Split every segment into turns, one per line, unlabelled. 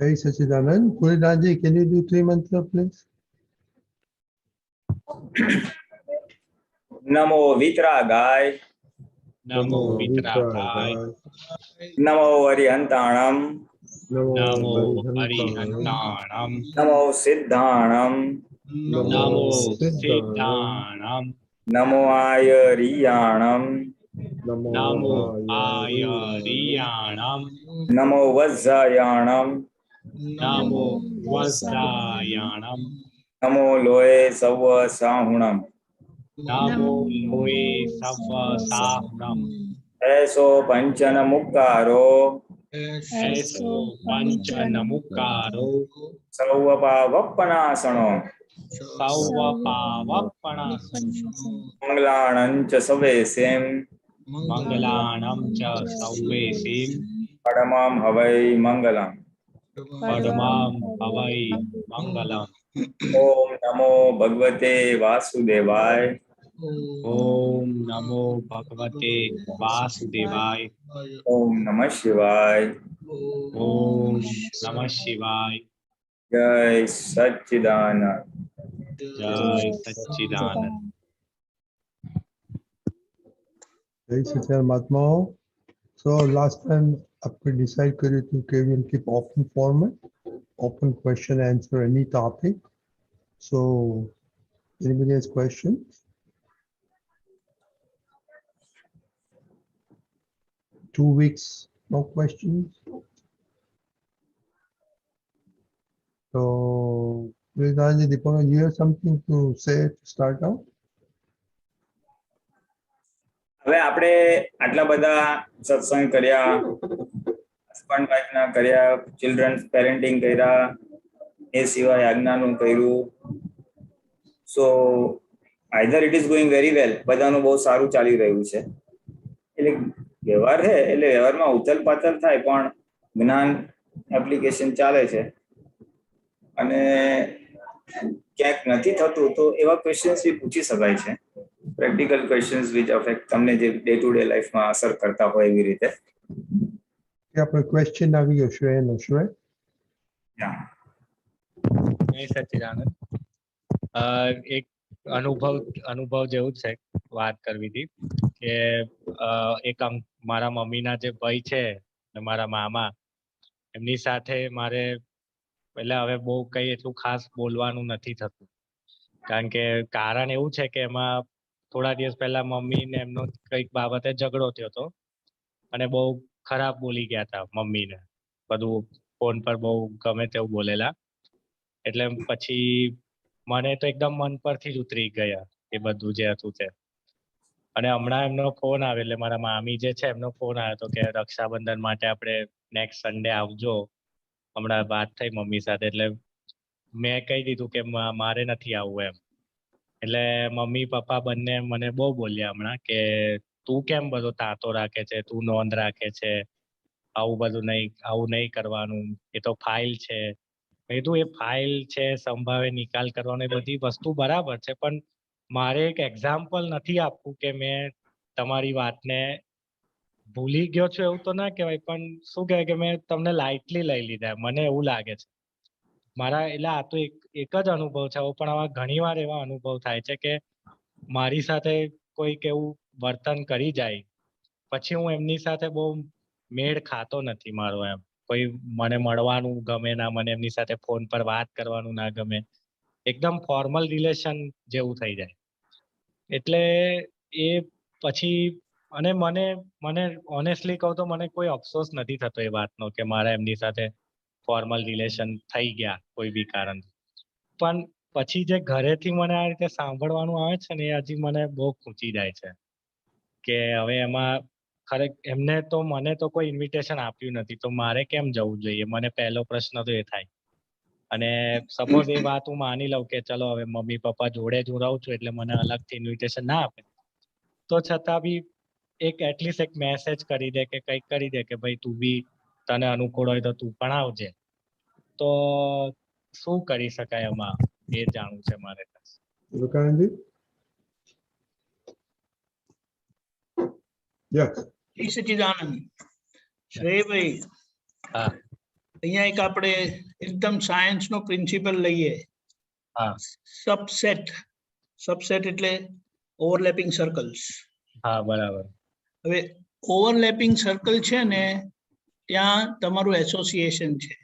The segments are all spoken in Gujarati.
Hey Sachidanand, Puridanji, can you do three mantra, please?
नमो वितरागाय
नमो वितरागाय
नमो अरिहंताणम
नमो हरिहंताणम
नमो सिद्धाणम
नमो सिद्धाणम
नमो आयरियाणम
नमो आयरियाणम
नमो वज्रायाणम
नमो वज्रायाणम
नमो लोये सव साहुणम
नमो लोये सव साहुणम
ऐसो पंचन मुक्कारो
ऐसो पंचन मुक्कारो
सर्व पावपनासनो
सव पावपणासनो
मंगलाणं च सवेसें
मंगलाणं च सौवेसीं
परमां हवै मंगलम्
परमां हवै मंगलम्
ओम नमो भगवते वासुदेवाय
ओम नमो भगवते वासुदेवाय
ओम नमः शिवाय
ओम नमः शिवाय
जय सच्चिदानंद
जय सच्चिदानंद
Hey Sachidanand Mahatma. So last time we decide to we'll keep open format, open question answer any topic. So anybody has questions? 2 weeks, no questions. So Puridanji, Deepak, you have something to say to start out?
હવે આપણે આટલા બધા સત્સંગ કર્યા, હસબન્ડ વાઇફના કર્યા, ચિલ્ડ્રન્સ પેરેન્ટિંગ કર્યા, એ સિવાય આજ્ઞાનું કર્યું. So either it is going very well, બધાનું બહુ સારું ચાલી રહ્યું છે. એટલે વ્યવહાર છે એટલે વ્યવહારમાં ઉથલ પાથલ થાય, પણ જ્ઞાન એપ્લિકેશન ચાલે છે. અને ક્યાંક નથી થતું તો એવા ક્વેશ્ચન્સ બી પૂછી શકાય છે, પ્રેક્ટિકલ ક્વેશ્ચન્સ વિચ અફેક્ટ તમને જે ડે ટુ ડે લાઈફમાં અસર કરતા હોય એવી રીતે.
કે આપણે ક્વેશ્ચન આવી ગયો શ્રેયનો શ્રેય.
જય સચ્ચિદાનંદ. એક અનુભવ જેવું છે, વાત કરવી હતી કે એક મારા મમ્મીના જે ભાઈ છે ને મારા મામા, એમની સાથે મારે એટલે હવે બહુ કઈ એટલું ખાસ બોલવાનું નથી થતું. કારણ કે કારણ એવું છે કે એમાં થોડા દિવસ પહેલા મમ્મી ને એમનો કઈક બાબતે ઝઘડો થયો હતો અને બહુ ખરાબ બોલી ગયા હતા મમ્મીને, બધું ફોન પર બહુ ગમે તેવું બોલેલા. એટલે પછી મને તો એકદમ મન પરથી જ ઉતરી ગયા એ બધું જે હતું તે. અને હમણાં એમનો ફોન આવે એટલે મારા મામી જે છે એમનો ફોન આવ્યો હતો કે રક્ષાબંધન માટે આપણે નેક્સ્ટ સન્ડે આવજો. હમણાં વાત થઈ મમ્મી સાથે એટલે મેં કહી દીધું કે મારે નથી આવવું એમ. એટલે મમ્મી પપ્પા બંને મને બહુ બોલ્યા હમણાં કે તું કેમ બધો તાતો રાખે છે, તું નોંધ રાખે છે, આવું નહીં કરવાનું, એ તો ફાઇલ છે. મેં કીધું એ ફાઇલ છે, સંભાવે નિકાલ કરવાનો, એ બધી વસ્તુ બરાબર છે, પણ મારે એક એક્ઝામ્પલ નથી આપવું કે મેં તમારી વાતને ભૂલી ગયો છું એવું તો ના કહેવાય, પણ શું કહેવાય કે મેં તમને લાઇટલી લઈ લીધા, મને એવું લાગે છે મારા. એટલે આ તો એક જ અનુભવ છે, પણ આવા ઘણી વાર એવા અનુભવ થાય છે કે મારી સાથે કોઈક એવું વર્તન કરી જાય પછી હું એમની સાથે બહુ મેળ ખાતો નથી મારો એમ. કોઈ મને મળવાનું ગમે ના, મને એમની સાથે ફોન પર વાત કરવાનું ના ગમે, એકદમ ફોર્મલ રિલેશન જેવું થઈ જાય. એટલે એ પછી અને મને ઓનેસ્ટલી કહું તો મને કોઈ અફસોસ નથી થતો એ વાતનો કે મારા એમની સાથે ફોર્મલ રિલેશન થઈ ગયા કોઈ બી કારણ. પણ પછી જે ઘરેથી મને આ રીતે સાંભળવાનું આવે છે ને, એ હજી મને બહુ ખૂંચી જાય છે કે હવે એમાં એમને તો મને તો કોઈ ઇન્વિટેશન આપ્યું નથી તો મારે કેમ જવું જોઈએ, મને પહેલો પ્રશ્ન તો એ થાય. અને સપોઝ એ વાત હું માની લઉં કે ચલો હવે મમ્મી પપ્પા જોડે જ હું રહું છું એટલે મને અલગથી ઇન્વિટેશન ના આપે, તો છતાં બી એક એટલીસ્ટ એક મેસેજ કરી દે કે કંઈક કરી દે કે ભાઈ તું બી તને અનુકૂળ હોય તો તું પણ આવજે. તો શું કરી શકાય એમાં, એ જાણવું છે મારે.
Vivekanandi? Yes.
સચ્ચિદાનંદ શ્રેયભાઈ,
હા
અહીંયા એક આપણે એકદમ સાયન્સ નો પ્રિન્સિપલ લઈએ,
હા
સબસેટ. સબસેટ એટલે ઓવરલેપિંગ સર્કલ્સ.
હા બરાબર.
હવે ઓવરલેપિંગ સર્કલ છે ને ત્યાં તમારું એસોસિએશન છે.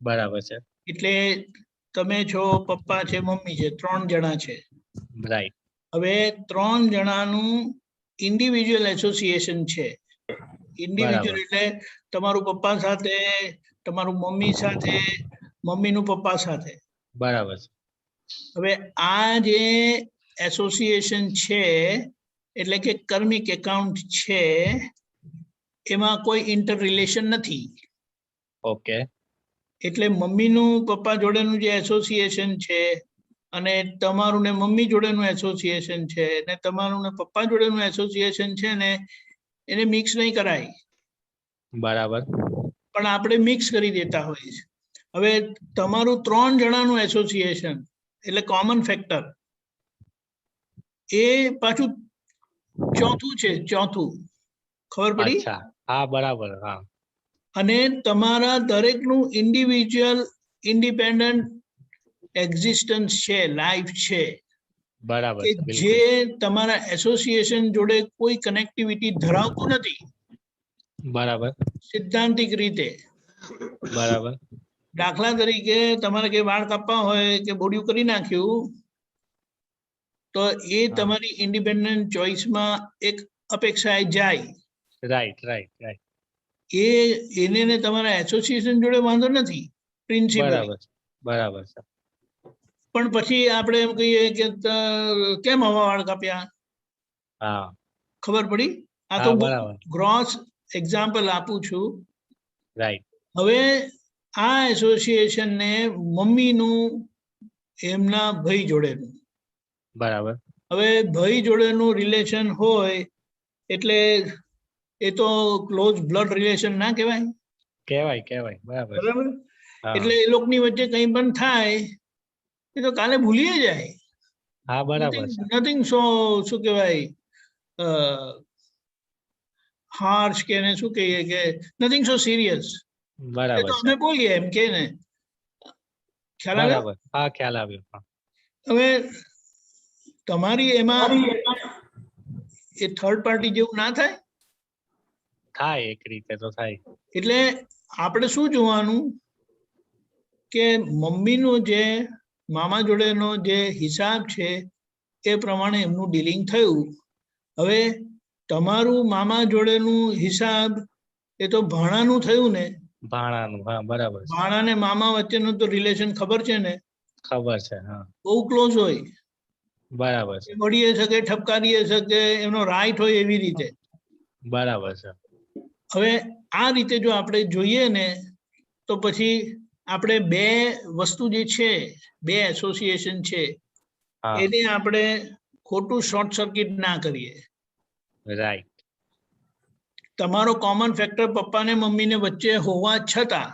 બરાબર છે.
એટલે તમે છો, પપ્પા છે, મમ્મી છે, 3 જણા છે.
રાઈટ.
હવે 3 જણાનું ઇન્ડિવિજ્યુઅલ એસોસિએશન છે. ઇન્ડિવિજ્યુઅલ એટલે તમારું પપ્પા સાથે, તમારું મમ્મી સાથે, મમ્મીનું પપ્પા સાથે.
બરાબર છે.
હવે આ જે એસોસિએશન છે એટલે કે કર્મિક એકાઉન્ટ છે, એમાં કોઈ ઇન્ટર રિલેશન નથી.
ઓકે.
એટલે મમ્મીનું પપ્પા જોડેનું જે એસોસિએશન છે અને તમારું ને મમ્મી જોડેનું એસોસિએશન છે ને તમારું ને પપ્પા જોડેનું એસોસિએશન છે ને એને મિક્સ નહીં કરાય.
બરાબર.
પણ આપણે મિક્સ કરી દેતા હોઈએ છીએ. હવે તમારું 3 જણાનું એસોસિએશન એટલે કોમન ફેક્ટર, એ પાછું ચોથું છે. ચોથું ખબર પડી?
અચ્છા હા બરાબર. હા
અને તમારા દરેકનું ઇન્ડિવિજ્યુઅલ ઇન્ડિપેન્ડન્ટ એક્ઝિસ્ટન્સ છે, લાઈફ છે,
બરાબર
કે
છે. બિલકુલ
જે તમારા એસોસિએશન જોડે કોઈ કનેક્ટિવિટી ધરાવતું નથી
બરાબર.
સિદ્ધાંતિક રીતે.
બરાબર.
દાખલા તરીકે તમારે કે વાળ કાપવા હોય કે બોડિયું કરી નાખ્યું તો એ
હા.
તમારી ઇન્ડિપેન્ડન્ટ ચોઇસમાં એક અપેક્ષાએ જાય.
Right right right.
એને ને તમારા એસોસિએશન જોડે વાંધો નથી પ્રિન્સિપલ.
બરાબર છે. બરાબર છે.
પણ પછી આપણે એમ કહીએ કે કેમ આવા વાળ કાપ્યા?
હા
ખબર પડી? આ તો
હા બરાબર.
ગ્રોસ એક્ઝામ્પલ આપું છું.
રાઈટ.
હવે આ એસોસિએશનને મમ્મીનું એમના ભાઈ જોડેનું,
બરાબર.
હવે ભાઈ જોડેનું રિલેશન હોય એટલે એ તો ક્લોઝ બ્લડ રિલેશન ના કહેવાય?
કહેવાય કહેવાય. બરાબર છે.
બરાબર.
હા
એટલે એ લોકોની વચ્ચે કંઈ પણ થાય એ તો કાલે ભૂલી જાય.
હા બરાબર છે.
નથિંગ સો શું કહેવાય હાર્શ કે એને શું કહીએ કે નથિંગ સો સિરિયસ. એ
બરાબર
તો
છે.
અમે બોલીએ એમ કે ને. ખ્યાલ આવે?
બરાબર. હા ખ્યાલ આવ્યો. હા
હવે તમારી એમાં એ થર્ડ પાર્ટી જેવું ના થાય?
થાય એક રીતે તો થાય.
એટલે આપણે શું જોવાનું કે મમ્મીનો જે મામા જોડેનો જે હિસાબ છે એ પ્રમાણે એમનું ડીલિંગ થયું. હવે તમારું મામા જોડેનું હિસાબ એ તો ભાણાનું થયું ને.
ભાણાનું. હા બરાબર છે.
ભાણા ને મામા વચ્ચેનું તો રિલેશન ખબર છે ને,
ખબર છે. હા
બહુ ક્લોઝ હોય.
બરાબર છે.
વળીએ શકે, ઠપકારીએ શકે, એમનો રાઈટ હોય એવી રીતે.
બરાબર છે.
હવે આ રીતે જો આપણે જોઈએ ને તો પછી આપણે બે વસ્તુ જે છે, બે એસોસિએશન છે,
હા
એને આપણે ખોટું શોર્ટ સર્કિટ ના કરીએ.
રાઈટ.
તમારો કોમન ફેક્ટર પપ્પા ને મમ્મીને વચ્ચે હોવા છતાં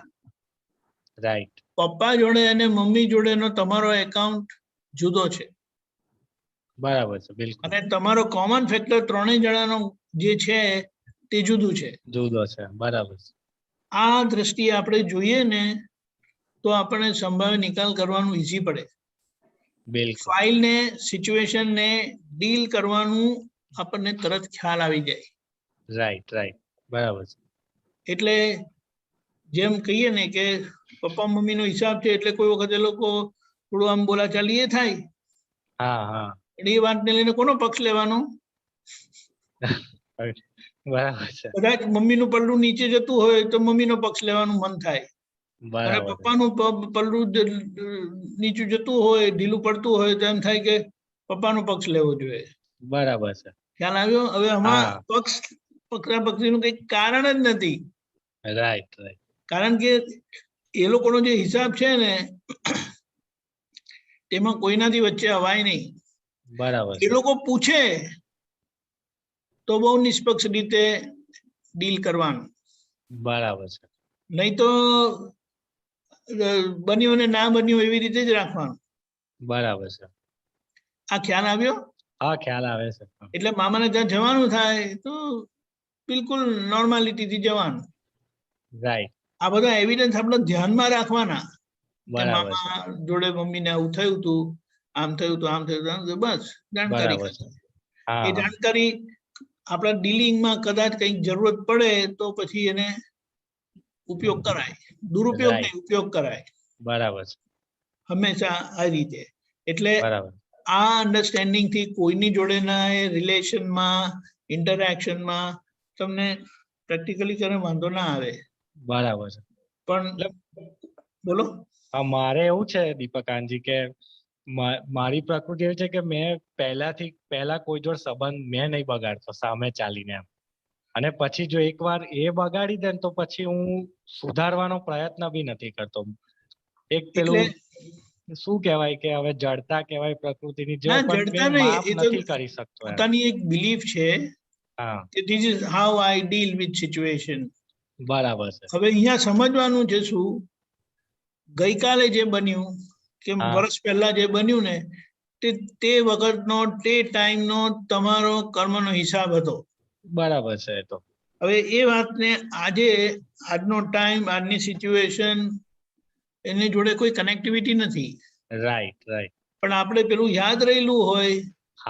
રાઈટ.
પપ્પા જોડે અને મમ્મી જોડેનો તમારો એકાઉન્ટ જુદો છે
બરાબર છે. બિલકુલ
અને તમારો કોમન ફેક્ટર 3 જણાનો જે છે તે જુદું છે.
જુદો છે. બરાબર છે.
આ દ્રષ્ટિએ આપણે જોઈએ ને તો આપણે સંભાવ્ય નિકાલ કરવાનું ઈઝી પડે.
બિલકુલ.
ફાઇલને, સિચ્યુએશનને ડીલ કરવાનું આપણને તરત ખ્યાલ આવી જાય.
Right right. બરાબર છે.
એટલે જેમ કહીએ ને કે પપ્પા મમ્મીનો હિસાબ છે એટલે કોઈ વખત એ લોકો થોડું આમ બોલાચાલી એ થાય.
હા હા
પણ એ વાતને લઈને કોનો પક્ષ લેવાનો?
બરાબર છે.
કદાચ મમ્મીનું પલ્લું નીચે જતું હોય તો મમ્મીનો પક્ષ લેવાનું મન થાય અને
બરાબર છે.
પપ્પાનું પલ્લું નીચું જતું હોય, ઢીલું પડતું હોય તો એમ થાય કે પપ્પાનો પક્ષ લેવો જોઈએ.
બરાબર છે.
ખ્યાલ આવ્યો? હવે આમાં
હા
પક્ષ પકડાપકડીનું કંઈ કારણ જ નથી.
Right right.
કારણ કે એ લોકોનો જે હિસાબ છે ને તેમાં કોઈનાથી વચ્ચે અવાય નહીં.
બરાબર
એ
છે.
લોકો પૂછે તો બહુ નિષ્પક્ષ રીતે ડીલ કરવાનું,
બરાબર છે.
નહીં તો બન્યું ને ના બન્યું એવી રીતે જ રાખવાનું.
બરાબર છે.
આ ખ્યાલ આવ્યો?
હા ખ્યાલ આવે છે.
એટલે મામાને ત્યાં જવાનું થાય તો બિલકુલ નોર્માલિટીથી જવાનું.
રાઈટ.
આ બધા એવિડન્સ આપણે ધ્યાનમાં રાખવાના કે
બરાબર છે,
મામા જોડે મમ્મીને આવું થયું હતું, આમ થયું હતું, આમ થયું હતું, આમ થયું, બસ જાણકારી
બરાબર છે.
ખાતર.
હા
એ
હા,
જાણકારી આપણા ડીલિંગમાં કદાચ કંઈક જરૂરત પડે તો પછી એને ઉપયોગ કરાય, દુરુપયોગ
રાઈટ,
નહીં, ઉપયોગ કરાય
બરાબર છે,
હંમેશા આ રીતે. એટલે
બરાબર,
આ અન્ડરસ્ટેન્ડિંગ થી કોઈની જોડેના એ રિલેશનમાં, ઇન્ટરેક્શનમાં તમને પ્રેક્ટિકલી કરે વાંધો ના આવે.
બરાબર છે.
પણ
એટલે
બોલો.
મારે એવું છે દીપકાનજી કે મારી પ્રકૃતિ એવી છે કે મેં પહેલા કોઈ જોડે સંબંધ મેં નહીં બગાડતો સામે ચાલીને એમ. અને પછી જો એકવાર એ બગાડી દે ને તો પછી હું સુધારવાનો પ્રયત્ન બી નથી કરતો. એક
એટલે
પેલું શું કહેવાય કે હવે જડતા કહેવાય પ્રકૃતિની જે
ના,
પણ
જડતા
મેં
નહીં,
માફ
એ તો
નથી કરી શકતો એમ.
પોતાની એક બિલીફ છે
હા,
કે this is how I deal with situation.
બરાબર છે.
હવે અહીંયા સમજવાનું છે શું, ગઈકાલે જે બન્યું કે
હા,
વર્ષ પહેલા જે બન્યું ને તે વખતનો તે ટાઈમનો તમારો કર્મનો હિસાબ હતો.
બરાબર છે એ તો.
હવે એ વાતને આજે, આજનો ટાઈમ, આજની સિચ્યુએશન એની જોડે કોઈ કનેક્ટિવિટી નથી.
Right right.
પણ આપણે પેલું યાદ રહેલું હોય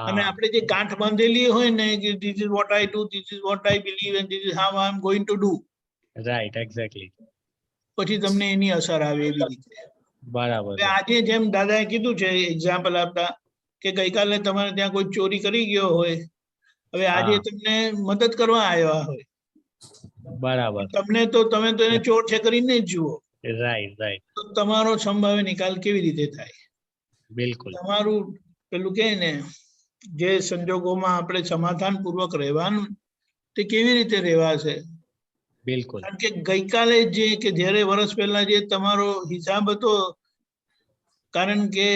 અને
હા,
આપણે જે ગાંઠ બાંધેલી હોય ને કે this is what I do, this is what I believe and this is how I am going to do,
right, exactly.
પછી તમને એની અસર આવે એવી રીતે.
બરાબર
હવે
છે.
આજે જેમ દાદાએ કીધું છે એક્ઝામ્પલ આપતા કે ગઈકાલે તમારે ત્યાં કોઈ ચોરી કરી ગયો હોય, હવે આજે
હા,
તમને મદદ કરવા આવ્યા હોય,
બરાબર.
તમે તો એને ચોર છે કરીને જ જુઓ,
રાઈટ રાઈટ,
તો તમારો સંભાવ્ય નિકાલ કેવી રીતે થાય?
બિલકુલ.
તમારું પેલું કહે ને, જે સંજોગોમાં આપણે સમાધાન પૂર્વક રહેવાનું તે કેવી રીતે રહેવાશે?
બિલકુલ.
કારણ કે ગઈકાલે જે કે જ્યારે વર્ષ પહેલા જે તમારો હિસાબ હતો, કારણ કે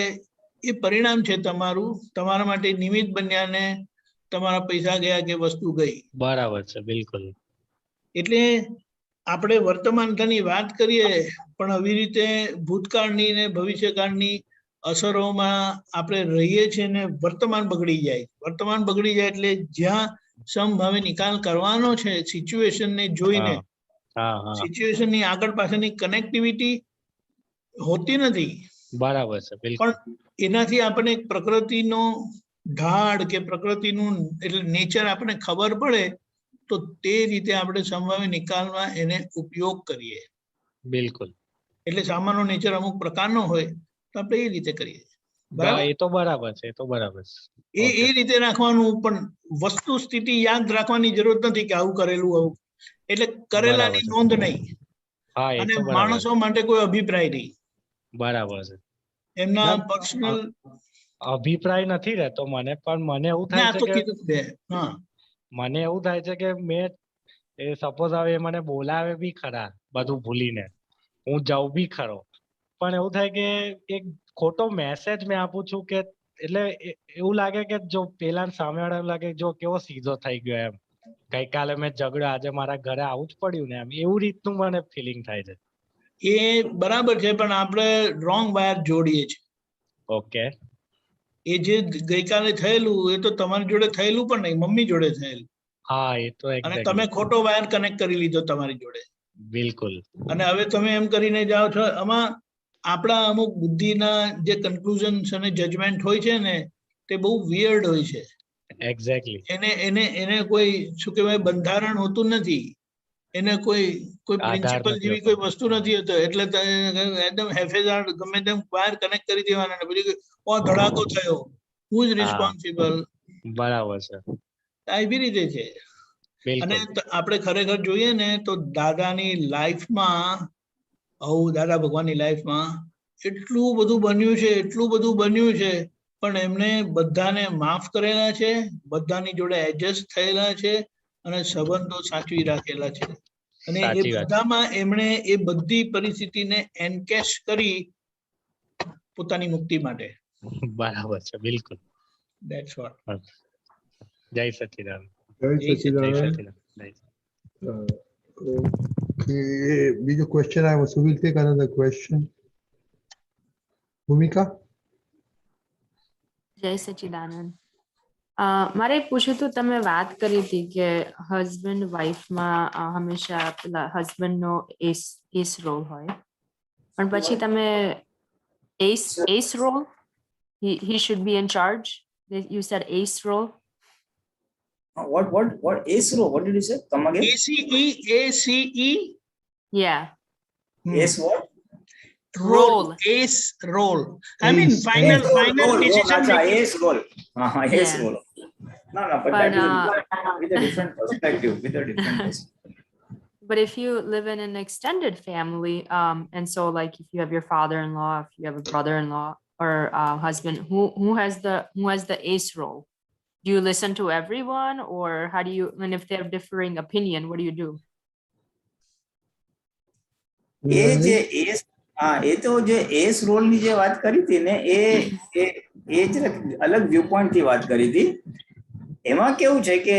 એ પરિણામ છે તમારું, તમારા માટે નિમિત્ત બન્યા ને તમારા પૈસા ગયા કે વસ્તુ ગઈ.
બરાબર છે, બિલકુલ.
એટલે આપણે વર્તમાનની વાત કરીએ પણ આવી રીતે ભૂતકાળની ને ભવિષ્યકાળની અસરોમાં આપણે રહીએ છીએ ને વર્તમાન બગડી જાય. વર્તમાન બગડી જાય એટલે જ્યાં સમભાવે નિકાલ કરવાનો છે સિચ્યુએશનને જોઈને,
હા હા હા,
સિચ્યુએશનની આગળ પાછળની કનેક્ટિવિટી હોતી નથી.
બરાબર છે, બિલકુલ.
પણ એનાથી આપણને એક પ્રકૃતિનો ઢાળ કે પ્રકૃતિનું એટલે નેચર આપણને ખબર પડે તો તે રીતે આપણે સંભાવ્ય નિકાલમાં એને ઉપયોગ કરીએ.
બિલકુલ.
એટલે સામાન્ય નેચર અમુક પ્રકારનો હોય તો આપણે એ રીતે કરીએ. બરાબર,
એ તો બરાબર છે, એ તો બરાબર છે.
એ
ઓકે.
રીતે રાખવાનું. પણ વસ્તુ સ્થિતિ યાદ રાખવાની જરૂર નથી કે આવું કરેલું આવું, એટલે
બરાબર
કરેલાની
છે.
નોંધ નહીં.
હા, એ
અને
તો બરાબર
માણસો
છે.
માટે કોઈ અભિપ્રાય નહીં,
બરાબર છે.
એમના
ના,
પર્સનલ.
અભિપ્રાય નથી રહેતો મને, પણ મને એવું
ને
થાય
આ
છે
તો
કે
કીધું છે. હા,
મને એવું થાય છે કે મેં સપોઝ હવે એ મને બોલાવે બી ખરા બધું ભૂલીને, હું જાઉં બી ખરો, પણ એવું થાય કે એક ખોટો મેસેજ મેં આપું છું કે એટલે એવું લાગે કે જો પેલા સામેવાળા એવું લાગે જો કેવો સીધો થઈ ગયો એમ, ગઈકાલે મેં ઝઘડો આજે મારા ઘરે આવું જ પડ્યું ને એમ, એવું રીતનું મને ફિલિંગ થાય છે.
એ બરાબર છે, પણ આપણે રોંગ વાયર જોડીએ છીએ.
ઓકે.
એ જે ગઈકાલે થયેલું એ તો તમારી જોડે થયેલું પણ નહીં, મમ્મી જોડે થયેલું,
હા, એ તો
અને તમે
એક્ઝેક્ટલી.
ખોટો વાયર કનેક્ટ કરી લીધો તમારી જોડે.
બિલકુલ.
અને હવે તમે એમ કરીને જાઓ છો, આમાં આપણા અમુક બુદ્ધિના જે કન્ક્લુઝન અને જજમેન્ટ હોય છે ને તે બહુ વિયર્ડ હોય છે.
એક્ઝેક્ટલી.
એને એને એને કોઈ શું કહેવાય બંધારણ હોતું નથી, એને કોઈ
આધાર
પ્રિન્સિપલ
નથી
જેવી
હોતો.
કોઈ વસ્તુ નથી હોતો. એટલે એકદમ હેફેઝાર્ડ ગમે તેમ વાયર કનેક્ટ કરી દેવાના ને પછી ઓ ધડાકો થયો, હુ ઇઝ
હા,
રિસ્પોન્સિબલ?
બરાબર છે,
એવી રીતે છે. અને
બિલકુલ.
આપણે ખરેખર જોઈએ ને તો દાદાની લાઈફમાં, દાદા ભગવાનની લાઈફમાં એટલું બધું બન્યું છે, એટલું બધું બન્યું છે, પણ એમને બધાને માફ કરેલા છે, બધાની જોડે એડજસ્ટ થયેલા છે અને સંબંધો સાચવી રાખેલા છે. અને એ
સાચી વાત
બધામાં એમણે એ બધી પરિસ્થિતિને એન્કેશ કરી પોતાની મુક્તિ માટે.
છે. બરાબર છે, બિલકુલ.
That's vote.
જય સચિદાનંદ.
જય
જય
સચિદાનંદ.
સચિદાનંદ.
Okay, બીજો question આવ્યો. So we'll take another question. ભૂમિકા.
જય સચિદાનંદ. મારે પૂછ્યું હતું, તમે વાત કરી હતી કે હસબન્ડ વાઈફમાં હંમેશા પેલા હસબન્ડનો ace role હોય પણ પછી તમે ace role he should be in charge. You said ace role.
What ace role? What did you say? Come again.
ACE.
Yeah.
Ace what?
Role. Ace role. I mean,
Ace.
final
Role,
decision
acha,
making.
ace role. Ace
Yeah.
role. No, but
But,
that is with a different perspective. With a different perspective.
But if you live in an extended family, and so like if you have your father-in-law, if you have a brother-in-law or husband, who has the ace role? Do you listen to everyone, or how do you? And if they have differing opinion, what do you do?
એ જે એસ એ તો જે એસ રોલ ની જે વાત કરી હતી ને એ જ અલગ વ્યૂ પોઈન્ટ થી વાત કરી હતી. એમાં કેવું છે કે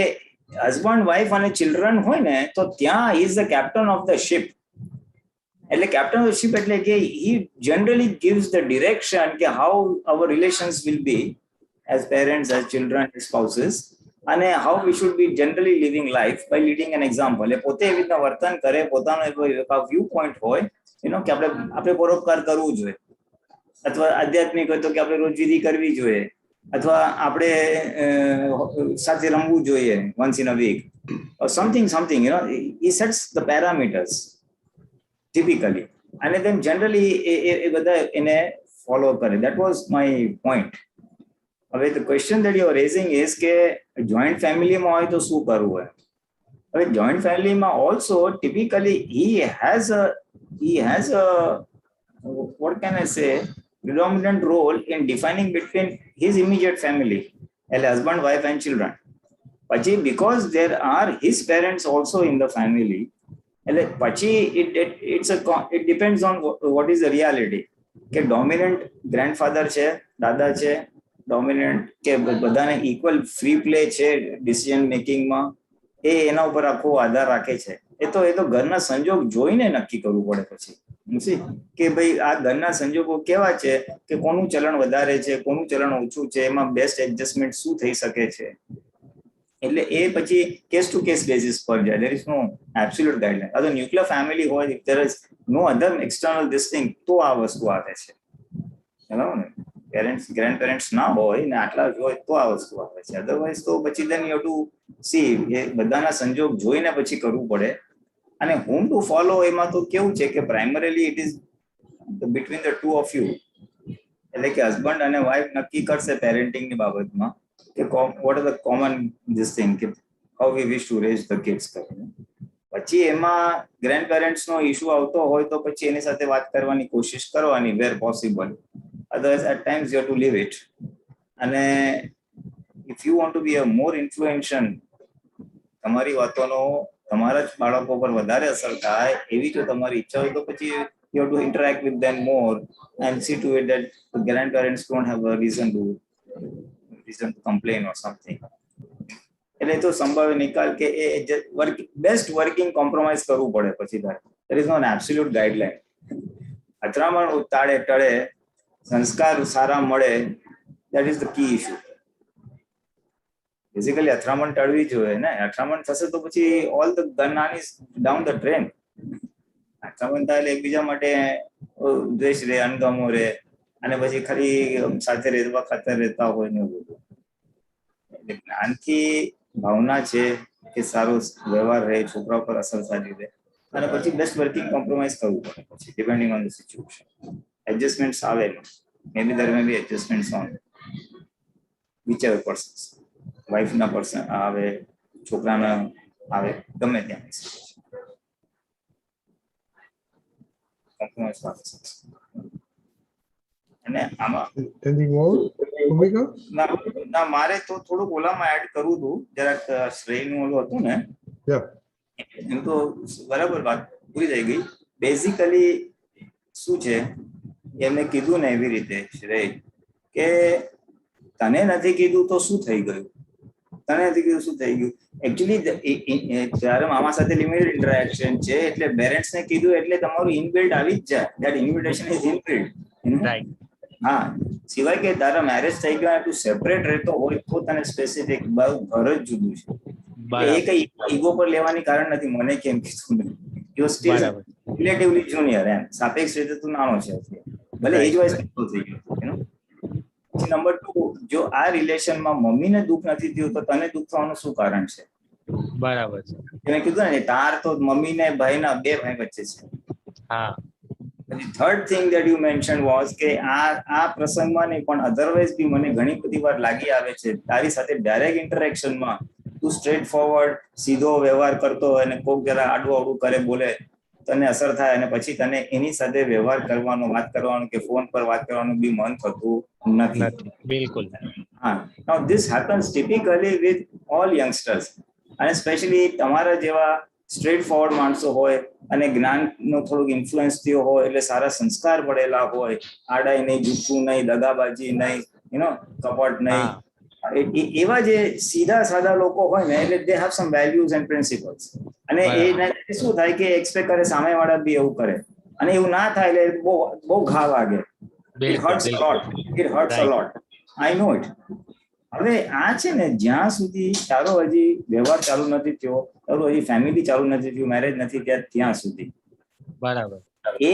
હસબન્ડ વાઈફ અને ચિલ્ડ્રન હોય ને તો ત્યાં is the captain of the ship. એટલે કેપ્ટન ઓફ ધ શિપ એટલે કે હી જનરલી gives the direction કે how our relations will be as parents, as children, as spouses, અને how we should be generally living life by leading an example. એ પોતે એવી રીતના વર્તન કરે, પોતાનો વ્યૂ પોઈન્ટ હોય એનો કે આપણે પરોપકાર કરવું જોઈએ, અથવા આધ્યાત્મિક હોય તો કે આપણે રોજ વિધિ કરવી જોઈએ, અથવા આપણે સાથે રમવું જોઈએ once in a week or something, you know, he sets the parameters typically, and then generally એ બધા એને follow કરે. That was my point. હવે the question that you are raising is કે joint family માં હોય તો શું કરવું હોય. હવે joint family માં also typically he has a what can I say, predominant role in defining between his immediate family, એટલે husband, wife and children. પછી because there are his parents also in the family, એટલે પછી it depends on what is the reality. કે dominant grandfather છે, દાદા છે, dominant કે બધાને equal free play છે decision making માં, એના ઉપર આખો આધાર રાખે છે. એ તો ઘરના સંજોગ જોઈને નક્કી કરવું પડે પછી કે ભાઈ આ ઘરના સંજોગો કેવા છે, કે કોનું ચલણ વધારે છે, કોનું ચલણ ઓછું છે, એમાં બેસ્ટ એડજસ્ટમેન્ટ શું થઈ શકે છે. એટલે એ પછી કેસ ટુ કેસ બેસિસ પર જાય. there is no absolute guideline. આ તો ન્યુક્લિયર ફેમિલી હોય, if there is no other external this thing, તો આ વસ્તુ આવે છે. બરાબર ને? પેરેન્ટ્સ ગ્રેન્ડપેરેન્ટ્સ ના હોય ને આટલા જ હોય તો આ વસ્તુ આવે છે. અધરવાઇઝ તો પછી then you have to see એ બધાના સંજોગ જોઈને પછી કરવું પડે. અને whom to follow એમાં તો કેવું છે કે primarily it is between the two of you. એટલે કે હસબન્ડ અને વાઈફ નક્કી કરશે પેરેન્ટિંગ ની બાબતમાં કે what are the common this thing, કે how we wish to raise the kids કરીને. પછી એમાં ગ્રેન્ડ પેરેન્ટ્સ નો ઇશ્યુ આવતો હોય તો પછી એની સાથે વાત કરવાની કોશિશ કરવાની where possible. Otherwise at times you have to leave it. અને if you want to be a more influential, તમારી વાતોનો તમારા જ બાળકો પર વધારે અસર થાય એવી જો તમારી ઈચ્છા હોય તો પછી you have to interact with them more and see to it that the grandparents don't have a reason to complain or something. એટલે તો સંભાવ્ય નિકાલ કે એ બેસ્ટ વર્કિંગ કોમ્પ્રોમાઇઝ કરવું પડે પછી થાય. there is no an absolute guideline. અથડામણ તાળે ટળે, સંસ્કાર સારા મળે, that is the key issue. Basically અથડામણ ટળવી જોઈએ ને. અથડામણ થશે તો પછી all the gain is down the train. અથડામણ થાય એટલે એકબીજા માટે દ્વેષ રહે, અણગમો રહે, અને પછી ખાલી સાથે રહેવા ખાતર રહેતા હોય ને એવું બધું. એટલે જ્ઞાનથી ભાવના છે કે સારો વ્યવહાર રહે, છોકરા પર અસર સારી રહે, અને પછી બેસ્ટ વર્કિંગ કોમ્પ્રોમાઇઝ કરવું પડે પછી depending on the situation. Adjustments આવે, મે બી there may be adjustments on whichever persons. Wife ના પર્સન આવે, છોકરાના આવે, ગમે ત્યાં કોમ્પ્રોમાઇઝ આવે. અને આમાં
Anything more, Bhumika?
ના મારે તો થોડુંક ઓલામાં એડ કરવું હતું, જરાક શ્રેયનું ઓલું હતું ને.
Yeah.
એમ તો બરાબર વાત પૂરી થઈ ગઈ. બેઝિકલી શું છે એમને કીધું ને એવી રીતે શ્રેય કે તને નથી કીધું તો શું થઈ ગયું, તને નથી કીધું શું થઈ ગયું. એકચ્યુઅલી જ્યારે મામા સાથે લિમિટેડ ઇન્ટરેક્શન છે એટલે પેરેન્ટ્સ ને કીધું એટલે તમારું ઇનબિલ્ટ આવી જ જાય. That invitation is inbuilt.
Right.
હા, સિવાય કે તારા મેરેજ થઈ ગયા તું સેપરેટ રહેતો હોય તો તને સ્પેસિફિક ઘર જ જુદું છે. એ કઈ ઈગો પર લેવાની કારણ નથી મને કેમ કીધું. યુ સ્ટીલ રિલેટિવલી જુનિયર એમ, સાપેક્ષ રીતે તું નાનો છે ભલે એજ વાઇઝ મોટો થઈ ગયો યુ નો. પછી નંબર 2, જો આ રિલેશનમાં મમ્મીને દુઃખ નથી થયું તો તને દુઃખ થવાનું શું કારણ છે?
બરાબર છે.
મેં કીધું ને તાર તો મમ્મી ને ભાઈના 2 ભાઈ વચ્ચે છે.
હા.
પછી third thing that you mention was કે આ પ્રસંગમાં નહીં પણ અધરવાઇઝ બી મને ઘણી બધી વાર લાગી આવે છે તારી સાથે ડાયરેક્ટ ઇન્ટરેક્શનમાં તું સ્ટ્રેટ ફોરવર્ડ સીધો વ્યવહાર કરતો હોય અને કોક જરા આડું આડું કરે બોલે તને અસર થાય અને પછી તને એની સાથે વ્યવહાર કરવાનો, વાત કરવાનો કે ફોન પર વાત કરવાનું બી મન થતું નથી.
બિલકુલ.
હા, now this happens typically with all youngsters અને સ્પેશિયલી તમારા જેવા સ્ટ્રેટ ફોરવર્ડ માણસો હોય અને જ્ઞાનનો થોડુંક ઇન્ફ્લુઅન્સ થયો હોય એટલે સારા સંસ્કાર પડેલા હોય, આડાઈ નહીં, જૂઠું નહીં, દગાબાજી નહીં, કપટ નહીં, એવા જે સીધા સાદા લોકો હોય ને એટલે they have sum values and principles અને એ શું થાય કે એક્સપેક્ટ કરે સામેવાળા બી એવું કરે અને એવું ના થાય એટલે બહુ ઘા વાગે. It hurts a lot. It hurts a lot. I know it. હવે આ છે ને જ્યાં સુધી તારો હજી વ્યવહાર ચાલુ નથી થયો, તારું હજી ફેમિલી ચાલુ નથી થયું, મેરેજ નથી થયા ત્યાં સુધી
બરાબર.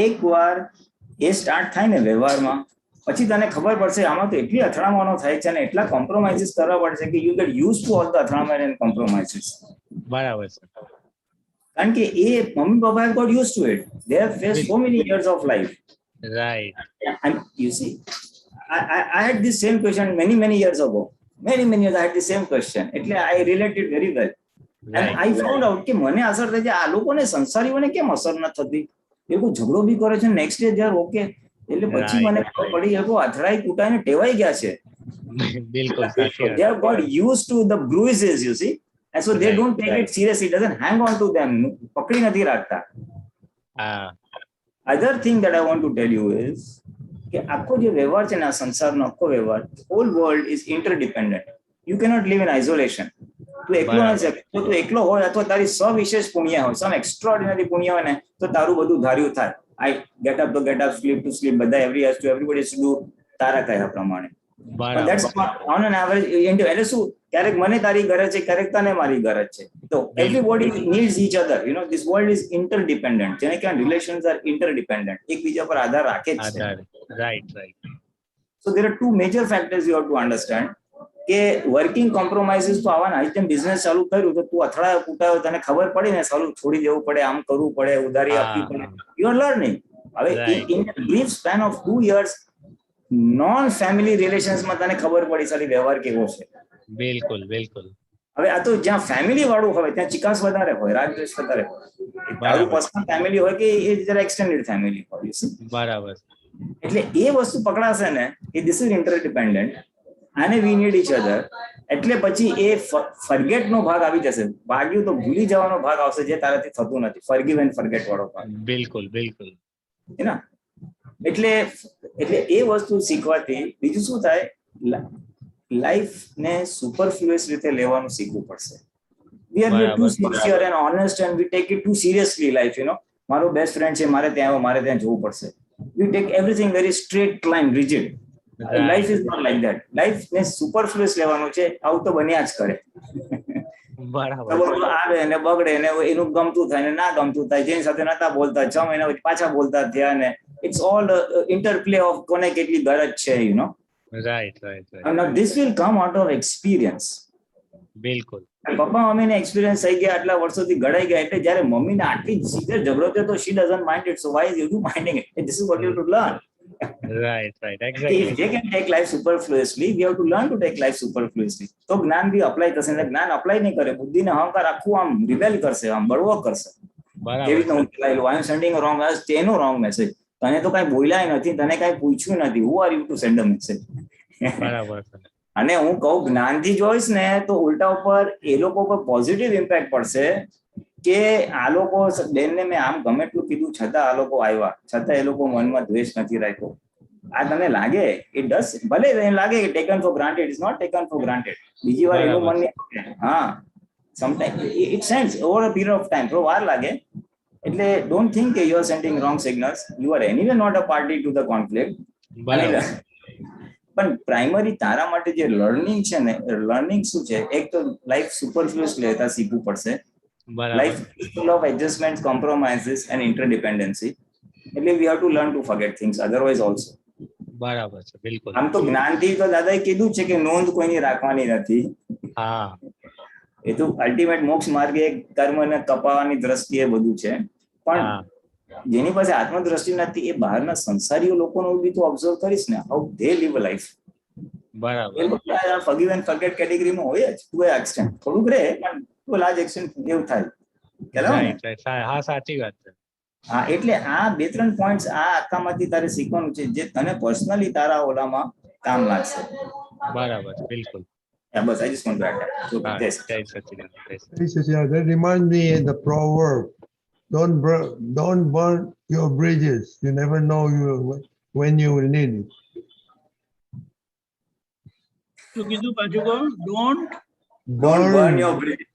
એક વાર એ સ્ટાર્ટ થાય ને વ્યવહારમાં પછી તને ખબર પડશે આમાં તો એટલી અથડામણો થાય છે અને એટલા કોમ્પ્રોમાઇઝીસ કરવા પડશે કે you get use to all the અથડામણ એન્ડ કોમ્પ્રોમાઇઝીસ.
બરાબર છે.
કારણ કે એ mummy papa have got used to it. They have faced so many years of life.
Right.
And you see, I had this same question many years ago. Many years I had the same question. એટલે I related very well. And I found out કે મને અસર થાય છે આ લોકોને સંસારીઓને કેમ અસર ન થતી? એ લોકો ઝઘડો બી કરે છે નેક્સ્ટ ડે જ્યારે ઓકે એટલે પછી મને ખબર પડી એ લોકો અથડાઈ કૂટાઈને ટેવાઈ ગયા છે.
બિલકુલ.
They have got used to the bruises, you see. And so they don't take it seriously. It doesn't hang on to them. પકડી નથી રાખતા. Other thing that I want to tell you is કે આખો જે વ્યવહાર છે ને આ સંસારનો આખો વ્યવહાર, whole world is interdependent. You cannot live in isolation. તું એકલો નથી શકતો. તું એકલો હોય અથવા તારી સવિશેષ પુણ્ય હોય, some extraordinary પુણ્ય હોય ને તો તારું બધું ધાર્યું થાય. I get up to get up, sleep to sleep, બધા everybody has to do તારા કહ્યા પ્રમાણે. But that's not on an average. એટલે શું ક્યારેક મને તારી ગરજ છે, ક્યારેક તને મારી ગરજ છે. તો everybody needs each other. This world is interdependent. જેને કહેવાય relations are interdependent. એકબીજા પર આધાર રાખે જ છે.
Right.
So there are two major factors you have to understand. કે વર્કિંગ કોમ્પ્રોમાઇઝીસ તો આવવાના. આજ તેમ બિઝનેસ ચાલુ કર્યું તો તું અથડાયો કૂટાયો તને ખબર પડી ને સારું છોડી દેવું પડે, આમ કરવું પડે, ઉધારી આપવી પડે. You are learning. હવે in a brief span of 2 years non family રિલેશન્સમાં તને ખબર પડી સારી વ્યવહાર કેવો છે.
બિલકુલ.
હવે આ તો જ્યાં ફેમિલી વાળું હોય ત્યાં ચિકાસ વધારે હોય, રાગદ્વેષ વધારે હોય. તારું પર્સનલ ફેમિલી હોય કે એ જરા એક્સટેન્ડેડ ફેમિલી હોય.
બરાબર.
એટલે એ વસ્તુ પકડાશે ને કે ધીસ ઇઝ ઇન્ટરડિપેન્ડન્ટ અને વી નીડ ઈચ અધર. એટલે પછી એ ફરગેટ નો ભાગ આવી જશે. ભાગ્યું તો ભૂલી જવાનો ભાગ આવશે જે તારાથી થતું નથી. ફરગીવ એન્ડ ફરગેટ વાળો ભાગ.
બિલકુલ.
એટલે એ વસ્તુ શીખવાથી બીજું શું થાય, લાઈફ ને સુપરફ્લુઅસ રીતે લેવાનું શીખવું પડશે. We are too sincere and honest and we take it too seriously life. મારો બેસ્ટ ફ્રેન્ડ છે, મારે ત્યાં જવું પડશે. We take everything very straight line, rigid. Life is not like that. Life ને સુપરફ્લુઅસ લેવાનું છે. આવું તો બન્યા જ કરે. આવે ને બગડે ને એનું ગમતું થાય ને ના ગમતું થાય, જેની સાથે નતા બોલતા 6 મહિના પછી પાછા બોલતા થયા ને it's all interplay of કોને કેટલી ગરજ છે.
Right.
And now this will come out of experience.
બિલકુલ.
પપ્પા મમ્મીને એક્સપિરિયન્સ થઈ ગયા, આટલા વર્ષોથી ઘડાઈ ગયા એટલે જયારે મમ્મીને આટલી સીધે ઝઘડો થયો તો she doesn't mind it. So why is you minding it? This is what you have to learn.
Right. Exactly.
If they can take life superfluously, we have to learn to take life superfluously. તો જ્ઞાન બી અપ્લાય થશે ને જ્ઞાન અપ્લાય નહીં કરે, બુદ્ધિને અહંકાર આખું આમ રિબેલ કરશે, આમ બળવો કરશે. કેવી રીતે હું ચલાયેલું, આઈ એમ સેન્ડિંગ રોંગ, તેનો રોંગ મેસેજ. તને તો કઈ બોલ્યા નથી, તને કઈ પૂછ્યું નથી. Who are you two send a message? અને હું કહું જ્ઞાનથી જોઈશ ને તો ઉલટા ઉપર એ લોકો પર પોઝિટિવ ઇમ્પેક્ટ પડશે કે આ લોકો બેનને મેં આમ ગમે એટલું કીધું છતાં આ લોકો આવ્યા, છતાં એ લોકો મનમાં દ્વેષ નથી રાખ્યો. આ તને લાગે ઇટ ડઝ, ભલે એને લાગે કે taken for granted, is not taken for granted. બીજી વાર એનું મન હા sometime it sends over a period of time, થોડો વાર લાગે. એટલે ડોન્ટ થિંક કે you are sending wrong signals. You are anyway not a party to the conflict. પણ પ્રાઇમરી તારા માટે જે લર્નિંગ છે ને, લર્નિંગ શું છે, એક તો લાઈફ સુપરફ્લુઅસ લેતા શીખવું પડશે.
બરાબર
Life is full of adjustments, compromises, and interdependency. એટલે we have to learn to forget things. Otherwise, also.
બરાબર છે બિલકુલ
આમ તો જ્ઞાનથી તો દાદાએ કીધું છે કે નોંધ કોઈની રાખવાની નથી.
હા
એ તો અલ્ટિમેટ મોક્ષ માર્ગે કર્મને કપાવવાની દ્રષ્ટિએ બધું છે. પણ
હા
જેની પાસે આત્મદ્રષ્ટિ નથી એ બહારના સંસારીઓ લોકોનો બી તો ઓબ્ઝર્વ કરીશ ને, how they leave a life.
બરાબર
એ બધા ફગીવ એન્ડ ફર્ગેટ કેટેગરીમાં હોય જ ટુ એ એક્સટેન્ટ. થોડુંક રહે પણ ટુ લાર્જ એક્સટેન્ટ એવું થાય. ખ્યાલ આવે ને?
રાઈટ રાઈટ હા સાચી વાત છે
હા, એટલે આ 2-3 પોઈન્ટ્સ આ આખામાંથી તારે શીખવાનું છે જે તને પર્સનલી તારા ઓલામાં કામ લાગશે.
બરાબર છે બિલકુલ
Yeah, bus I just want to add that. So,
હા
yes.
જય સચ્ચિદાનંદ જય સચ્ચિદાનંદ.
Jai Satchidanand. That reminds me of the proverb, don't burn your bridges. You never know when you will need it.
શું કીધું પાછું કહો? Don't
Don't burn your bridge.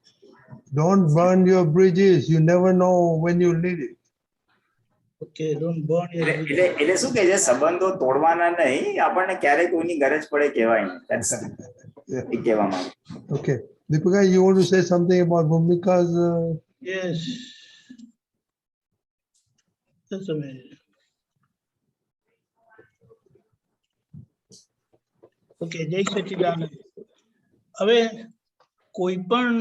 Don't burn your bridges. You never know when you need it.
okay, don't burn your bridges.
એટલે શું કે છે, સંબંધો તોડવાના નહીં, આપણને ક્યારેક કોઈની ગરજ પડે કહેવાય નહીં. That's એ કહેવા માંગે.
Okay. Deepika, you want to say something about Bhumika's?
Yes. Just a minute. Okay, જય સચ્ચિદાનંદ. હવે કોઈ પણ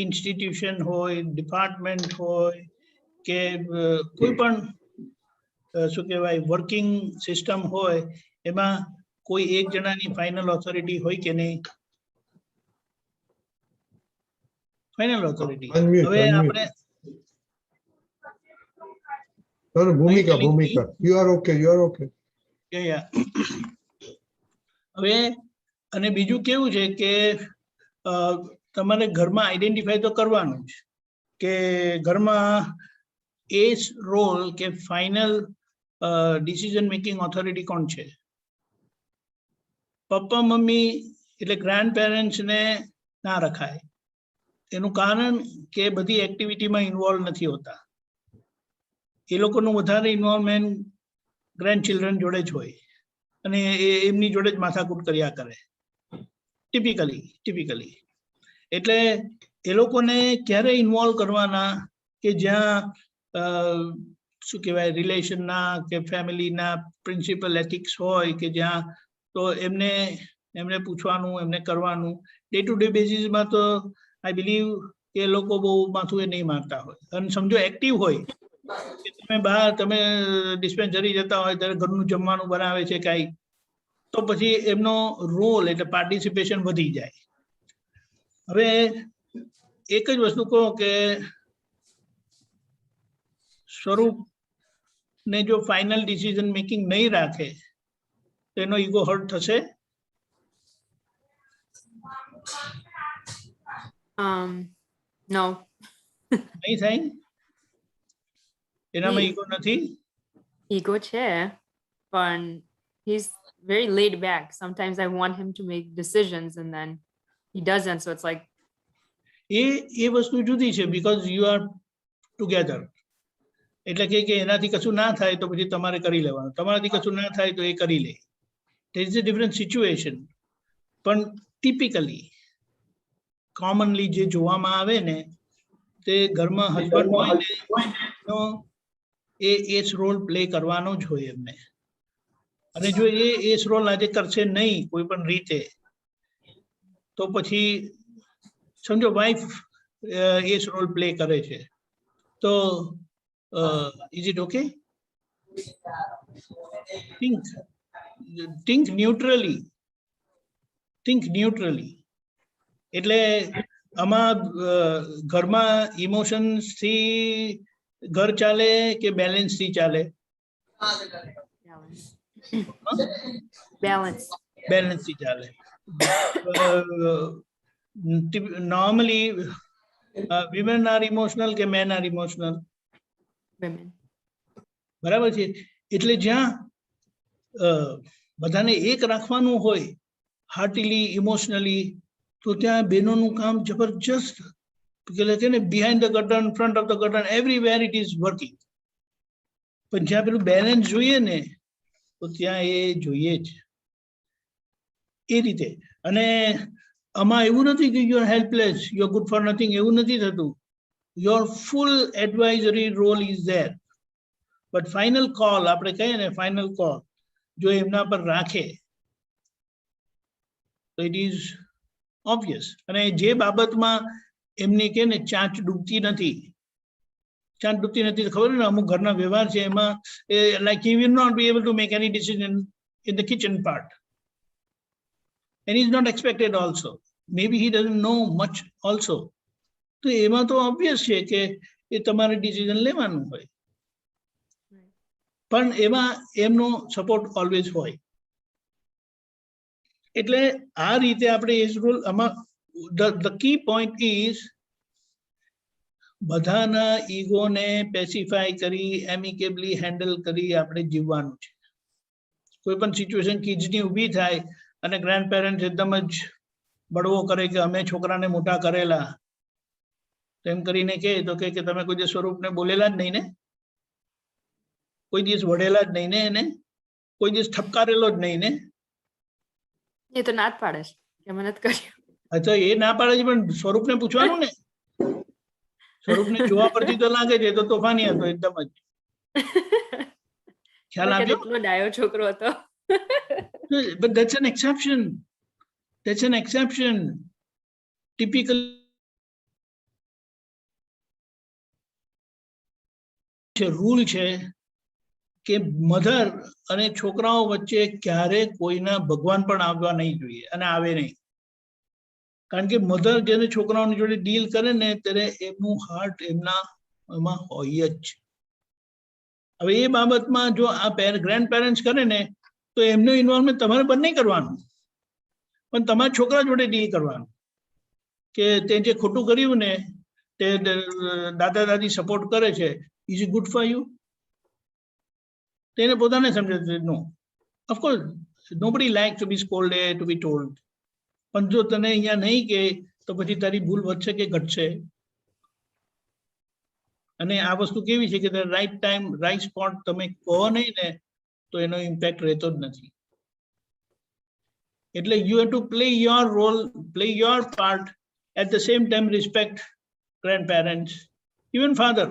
ઇન્સ્ટિટ્યુશન હોય, ડિપાર્ટમેન્ટ હોય કે કોઈ પણ શું કહેવાય વર્કિંગ સિસ્ટમ હોય, એમાં કોઈ એક જણાની ફાઇનલ ઓથોરિટી હોય કે નહીં? Final authority.
Unmute,
હવે
unmute.
આપણે
No, Bhumika,
telling me-
Bhumika. You are okay, you are okay.
હવે અને બીજું કેવું છે કે તમારે ઘરમાં આઈડેન્ટિફાઈ તો કરવાનું જ કે ઘરમાં એ રોલ કે ફાઇનલ ડિસિઝન મેકિંગ ઓથોરિટી કોણ છે. પપ્પા મમ્મી એટલે ગ્રાન્ડ પેરેન્ટ્સને ના રખાય. એનું કારણ કે બધી એક્ટિવિટીમાં ઇન્વોલ્વ નથી હોતા. એ લોકોનું વધારે ઇન્વોલ્વમેન્ટ ગ્રેન્ડ ચિલ્ડ્રન જોડે જ હોય અને એમની જોડે જ માથાકૂટ કર્યા કરે ટિપિકલી. એટલે એ લોકોને ક્યારે ઇન્વોલ્વ કરવાના કે જ્યાં શું કહેવાય રિલેશનના કે ફેમિલીના પ્રિન્સિપલ એથિક્સ હોય કે જ્યાં તો એમને પૂછવાનું, એમને કરવાનું. ડે ટુ ડે બેઝિસમાં તો આઈ બિલીવ કે લોકો બહુ માથું એ નહીં મારતા હોય. અને સમજો એક્ટિવ હોય કે તમે ડિસ્પેન્સરી જતા હોય ત્યારે ઘરનું જમવાનું બનાવે છે કાંઈ, તો પછી એમનો રોલ એટલે પાર્ટિસિપેશન વધી જાય. હવે એક જ વસ્તુ કહો કે સ્વરૂપને જો ફાઇનલ ડિસિઝન મેકિંગ નહીં રાખે તો એનો ઈગો હર્ટ થશે?
No.
નહીં થાય? એનામાં
He-
ઈગો નથી?
Ego chair, but he's very laid back. Sometimes I want him to make decisions and then he doesn't. So it's like,
એ વસ્તુ જુદી છે બીકોઝ યુ આર ટુગેધર. એટલે કે એનાથી કશું ના થાય તો પછી તમારે કરી લેવાનું, તમારાથી કશું ના થાય તો એ કરી લે. There is a different situation. પણ ટિપિકલી કોમનલી જે જોવામાં આવે ને તે ઘરમાં હસબન્ડ હોય ને તો એ રોલ પ્લે કરવાનો જ હોય એમને. અને જો એ રોલ આજે કરશે નહીં કોઈ પણ રીતે તો પછી સમજો વાઇફ એ રોલ પ્લે કરે છે તો ઇઝ ઇટ ઓકે? think ન્યુટ્રલી. એટલે આમાં ઘરમાં ઇમોશન્સથી ઘર ચાલે કે બેલેન્સથી ચાલે?
balance.
બેલેન્સથી ચાલે. નોર્મલી women are emotional કે men are emotional?
Women.
બરાબર છે. એટલે જ્યાં બધાને એક રાખવાનું હોય હાર્ટીલી ઇમોશનલી તો ત્યાં બહેનોનું કામ જબરજસ્ત કે ને behind the curtain, front of the curtain, everywhere it is working. પણ જ્યાં પેલું બેલેન્સ જોઈએ ને તો ત્યાં એ જોઈએ જ એ રીતે. અને આમાં એવું નથી કે you R helpless, you are good for nothing, એવું નથી થતું. your full advisory role is there, but final call આપણે કહીએ ને final call જો એમના પર રાખે તો it is obvious. અને જે બાબતમાં એમની કે ને ચાંચ ડૂબતી નથી, ચાંચ ડૂબતી નથી તો ખબર ને અમુક ઘરના વ્યવહાર છે એમાં like he will not be able to make any decision in the kitchen part, and he is not expected also, maybe he doesn't know much also. તો એમાં તો obvious છે કે એ તમારે ડિસિઝન લેવાનું હોય, પણ એમાં એમનો સપોર્ટ ઓલવેઝ હોય. એટલે આ રીતે આપણે એજ રોલ આમાં the key point is બધાના ઈગોને પેસિફાઈ કરી એમિકેબલી હેન્ડલ કરી આપણે જીવવાનું છે. કોઈ પણ સિચ્યુએશન કિડ્સની ઊભી થાય અને ગ્રેન્ડ પેરેન્ટ્સ એકદમ જ બળવો કરે કે અમે છોકરાને મોટા કરેલા, તેમ કરીને કહે તો કે તમે કોઈ દિવસ સ્વરૂપને બોલેલા જ નહીં ને, કોઈ દિવસ વઢેલા જ નહીં ને, એને કોઈ દિવસ ઠપકારેલો જ નહીં ને.
એ તો ના જ પાડે છે કે મહેનત કરી.
અચ્છા, એ ના પાડે છે પણ સ્વરૂપને પૂછવાનું ને. સ્વરૂપને જોવા પરથી તો લાગે છે તો તોફાની હતો એકદમ જ. ખ્યાલ આવ્યો?
કેટલો ડાયો છોકરો હતો.
But that's an exception. That's an exception. Typical rule છે કે મધર અને છોકરાઓ વચ્ચે ક્યારે કોઈના ભગવાન પણ આવવા નહીં જોઈએ અને આવે નહીં. કારણ કે મધર જેને છોકરાઓની જોડે ડીલ કરે ને ત્યારે એમનું હાર્ટ એમાં હોય જ. હવે એ બાબતમાં જો આ ગ્રેન્ડ પેરેન્ટ્સ કરે ને તો એમનું ઇન્વોલ્વમેન્ટ તમારે બંધ નહીં કરવાનું, પણ તમારા છોકરા જોડે ડીલ કરવાનું કે તે જે ખોટું કર્યું ને તે દાદા દાદી સપોર્ટ કરે છે, is it good for you? તેને પોતાને સમજે નો. Of course nobody like to be scolded, to be told. પણ જો તને અહીંયા નહીં કે તો પછી તારી ભૂલ વધશે કે ઘટશે. અને આ વસ્તુ કેવી છે કે રાઈટ ટાઈમ રાઈટ સ્પોટ તમે કહો નહીં ને તો એનો ઇમ્પેક્ટ રહેતો જ નથી. એટલે you have to play your role, play your part, at the same time respect grand parents, even father.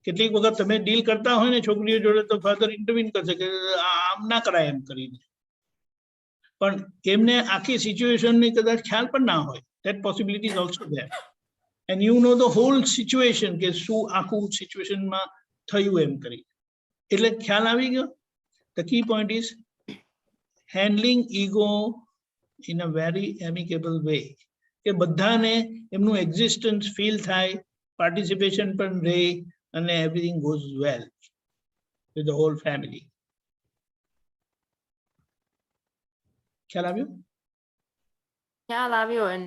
કેટલીક વખત તમે ડીલ કરતા હોય ને છોકરીઓ જોડે તો ફાધર ઇન્ટરવીન કરશે કે આમ ના કરાય એમ કરીને, પણ એમને આખી સિચ્યુએશનની કદાચ ખ્યાલ પણ ના હોય. That possibility is also there. And you know the whole situation કે શું આખું સિચ્યુએશનમાં થયું એમ કરી. એટલે ખ્યાલ આવી ગયો. The key point is handling ego in a very amicable way, કે બધાને એમનું એક્ઝિસ્ટન્સ ફીલ થાય, પાર્ટિસિપેશન પણ રહે અને everything goes well with the whole family. ખ્યાલ આવ્યો?
ખ્યાલ આવ્યો. And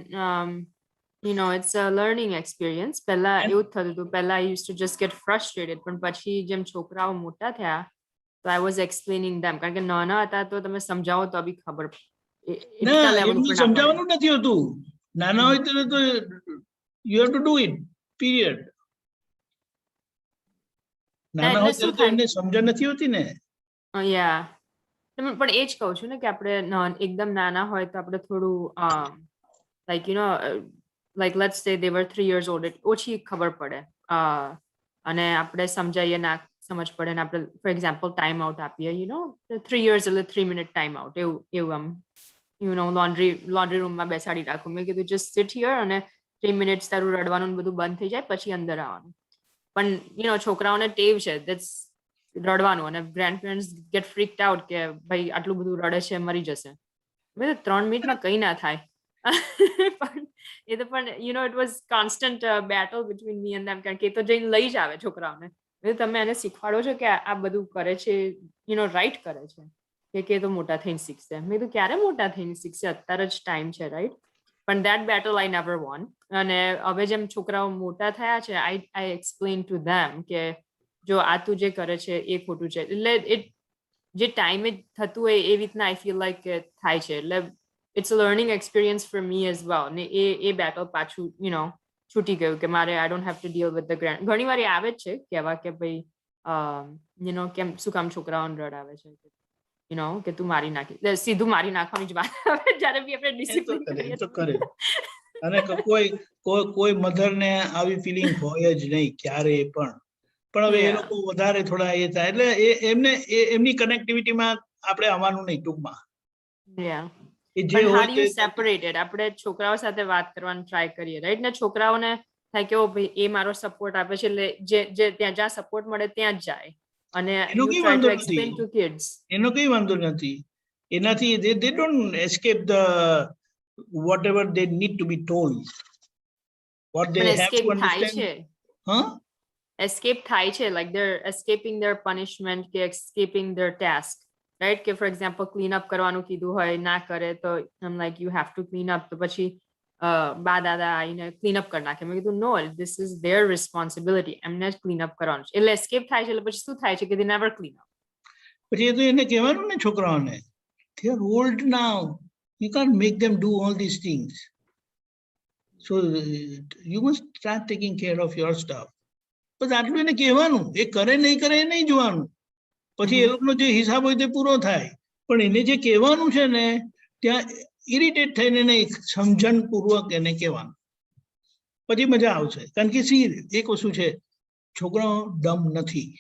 you know, it's a learning experience. પહેલા એવું જ થતું હતું. પહેલા I used to just get frustrated, પણ પછી જેમ છોકરાઓ મોટા થયા તો I was explaining them. કારણ કે નાના હતા તો તમે સમજાવો તો બી ખબર
ના, એમને સમજાવવાનું નથી હોતું. નાના હોય ત્યારે તો you have to do it, period. નાના હોય ત્યારે તો એમને સમજણ નથી હોતી ને.
યા, પણ એ જ કહું છું ને કે આપણે એકદમ નાના હોય તો આપણે થોડું like you know like let's say they were 3 years old, ઓછી ખબર પડે અને આપણે સમજાઈએ ના સમજ પડે ને આપણે ફોર એક્ઝામ્પલ ટાઈમ આઉટ આપીએ, યુ નો 3 years એટલે 3 minute ટાઈમ આઉટ એવું આમ યુ નો લોન્ડ્રી રૂમમાં બેસાડી રાખું. મેં કીધું જસ્ટ સિટ હિયર અને 3 minutes તારું રડવાનું બધું બંધ થઈ જાય પછી અંદર આવવાનું. પણ યુ નો છોકરાઓને ટેવ છે ધેટ્સ રડવાનું અને ગ્રેન્ડ પેરેન્ટ્સ ગેટ ફ્રીક્ડ આઉટ કે ભાઈ આટલું બધું રડે છે મરી જશે. મેં તો 3 મિનિટમાં કંઈ ના થાય. પણ એ તો પણ you know it was constant battle between me and them, કારણ કે એ તો જઈને લઈ જ આવે છોકરાઓને. તમે એને શીખવાડો છો કે આ બધું કરે છે, યુ નો રાઈટ કરે છે કે તો મોટા થઈને શીખશે. મેં તો ક્યારે મોટા થઈને શીખશે, અત્યારે જ ટાઈમ છે, રાઈટ? પણ that battle I never won. અને હવે જેમ છોકરાઓ મોટા થયા છે આઈ એક્સપ્લેન ટુ ધેમ કે જો આ તું જે કરે છે એ ખોટું છે. એટલે જે ટાઈમે થતું હોય એ રીતના આઈ ફીલ લાઈક થાય છે. એટલે it's a learning experience for me as well. ને એ બેટલ પાછું યુ નો છૂટી ગયું કે મારે I don't have to deal with the grand. ઘણી વાર એ આવે જ છે કહેવા કે ભાઈ યુ નો કેમ શું કામ છોકરાઓને રડાવે છે, યુ નો કે તું મારી નાખી, સીધું મારી નાખવાની જ વાત આવે જ્યારે બી આપણે ડિસિપ્લિન કરીએ.
અને કોઈ મધર ને આવી ફિલિંગ હોય જ નહીં ક્યારેય પણ હવે એ
Yeah.
લોકો વધારે થોડા એ થાય એટલે એમની કનેક્ટિવિટીમાં આપણે આવવાનું નહીં ટૂંકમાં
Yeah.
એ જે
પણ how
હોય
do
તે
you separate it? આપણે છોકરાઓ સાથે વાત કરવાનું ટ્રાય કરીએ રાઈટ ને છોકરાઓને થાય કે ઓ ભાઈ એ મારો સપોર્ટ આપે છે એટલે જે જ્યાં સપોર્ટ મળે ત્યાં જ જાય અને
એનો
you
કઈ
try
વાંધો
to
નથી
explain to kids.
એનો કઈ વાંધો નથી એનાથી they don't escape the whatever they need to be told what they
પણ
have to
escape થાય
understand
છે
huh
escape થાય છે like they're escaping their punishment કે escaping their task right કે for example clean up કરવાનું કીધું હોય ના કરે તો I'm like you have to clean up તો પછી બા દાદા આવીને clean up કરી નાખે મેં કીધું no this is their responsibility એમને જ clean up કરવાનું છે એટલે escape થાય છે એટલે પછી શું થાય છે કે they never clean up.
પછી એ તો એને કહેવાનું ને છોકરાઓને they are old now you can't make them do all these things so you must start taking care of your stuff બસ આટલું એને કહેવાનું એ કરે એ નહીં જોવાનું પછી એ લોકોનો જે હિસાબ હોય તે પૂરો થાય પણ એને જે કહેવાનું છે ને ત્યાં ઇરિટેટ થઈને એને સમજણપૂર્વક એને કહેવાનું પછી મજા આવશે કારણ કે સી એક વસ્તુ છે છોકરાઓ ડમ નથી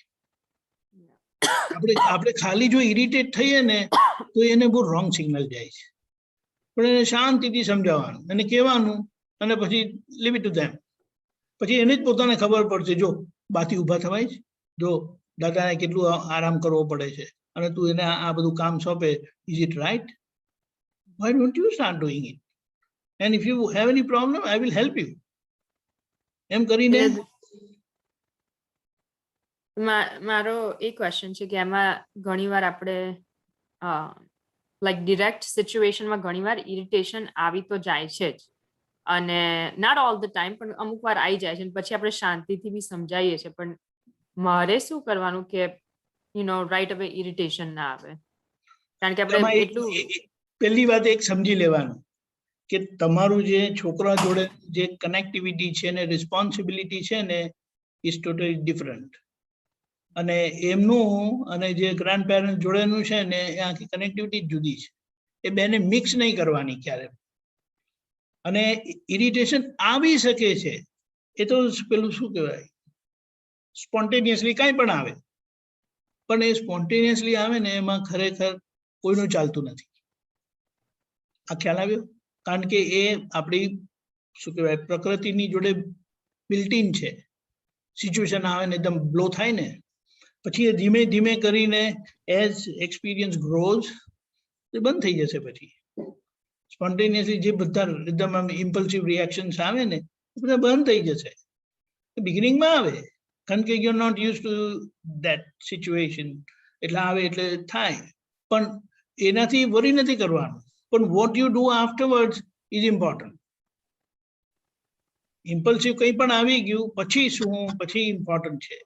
આપણે ખાલી જો ઇરિટેટ થઈએ ને તો એને બહુ રોંગ સિગ્નલ જાય છે પણ એને શાંતિથી સમજાવવાનું એને કહેવાનું અને પછી લીવ ઇટ ટુ ધેમ પછી એને જ પોતાને ખબર પડશે જો બાથી ઊભા થવાય છે જો દાદાને કેટલું આરામ કરવો પડે છે અને તું એને આ બધું કામ સોંપે is it right why don't you start doing it and if you have any problem I will help you એમ કરીને
મારો એ ક્વેશ્ચન છે કે એમાં ઘણીવાર આપણે લાઈક ડિરેક્ટ સિચ્યુએશનમાં ઘણીવાર ઇરિટેશન આવી તો જાય છે જ અને not all the time પણ અમુક વાર આવી જાય છે અને પછી આપણે શાંતિથી બી સમજાવીએ છીએ પણ મારે શું કરવાનું કે યુ નો રાઈટ અવે ઇરિટેશન ના આવે કારણ કે આપણે એટલું
પહેલી વાત એક સમજી લેવાનું કે તમારું જે છોકરા જોડે જે કનેક્ટિવિટી છે ને રિસ્પોન્સિબિલિટી છે ને ઇઝ ટોટલી ડિફરન્ટ અને એમનું અને જે ગ્રાન્ડ પેરેન્ટ જોડેનું છે ને એ આખી કનેક્ટિવિટી જુદી છે એ બેને મિક્સ નહીં કરવાની ક્યારે અને ઇરિટેશન આવી શકે છે એ તો પેલું શું કહેવાય સ્પોન્ટેનિયસલી કાંઈ પણ આવે પણ એ સ્પોન્ટેનિયસલી આવે ને એમાં ખરેખર કોઈનું ચાલતું નથી આ ખ્યાલ આવ્યો કારણ કે એ આપણી શું કહેવાય પ્રકૃતિની જોડે બિલ્ટ-ઇન છે સિચ્યુએશન આવે ને એકદમ બ્લો થાય ને પછી એ ધીમે ધીમે કરીને એઝ એક્સપિરિયન્સ ગ્રોઝ એ બંધ થઈ જશે પછી સ્પોન્ટેનિયસલી જે બધા એકદમ આમ ઇમ્પલ્સિવ રિએક્શન્સ આવે ને એ બધા બંધ થઈ જશે બિગિનિંગમાં આવે કારણ કે you are not use to that situation એટલે આવે એટલે થાય પણ એનાથી વરી નથી કરવાનું પણ what you do આફ્ટરવર્ડ્સ is important impulsive કંઈ પણ આવી ગયું પછી શું પછી ઇમ્પોર્ટન્ટ છે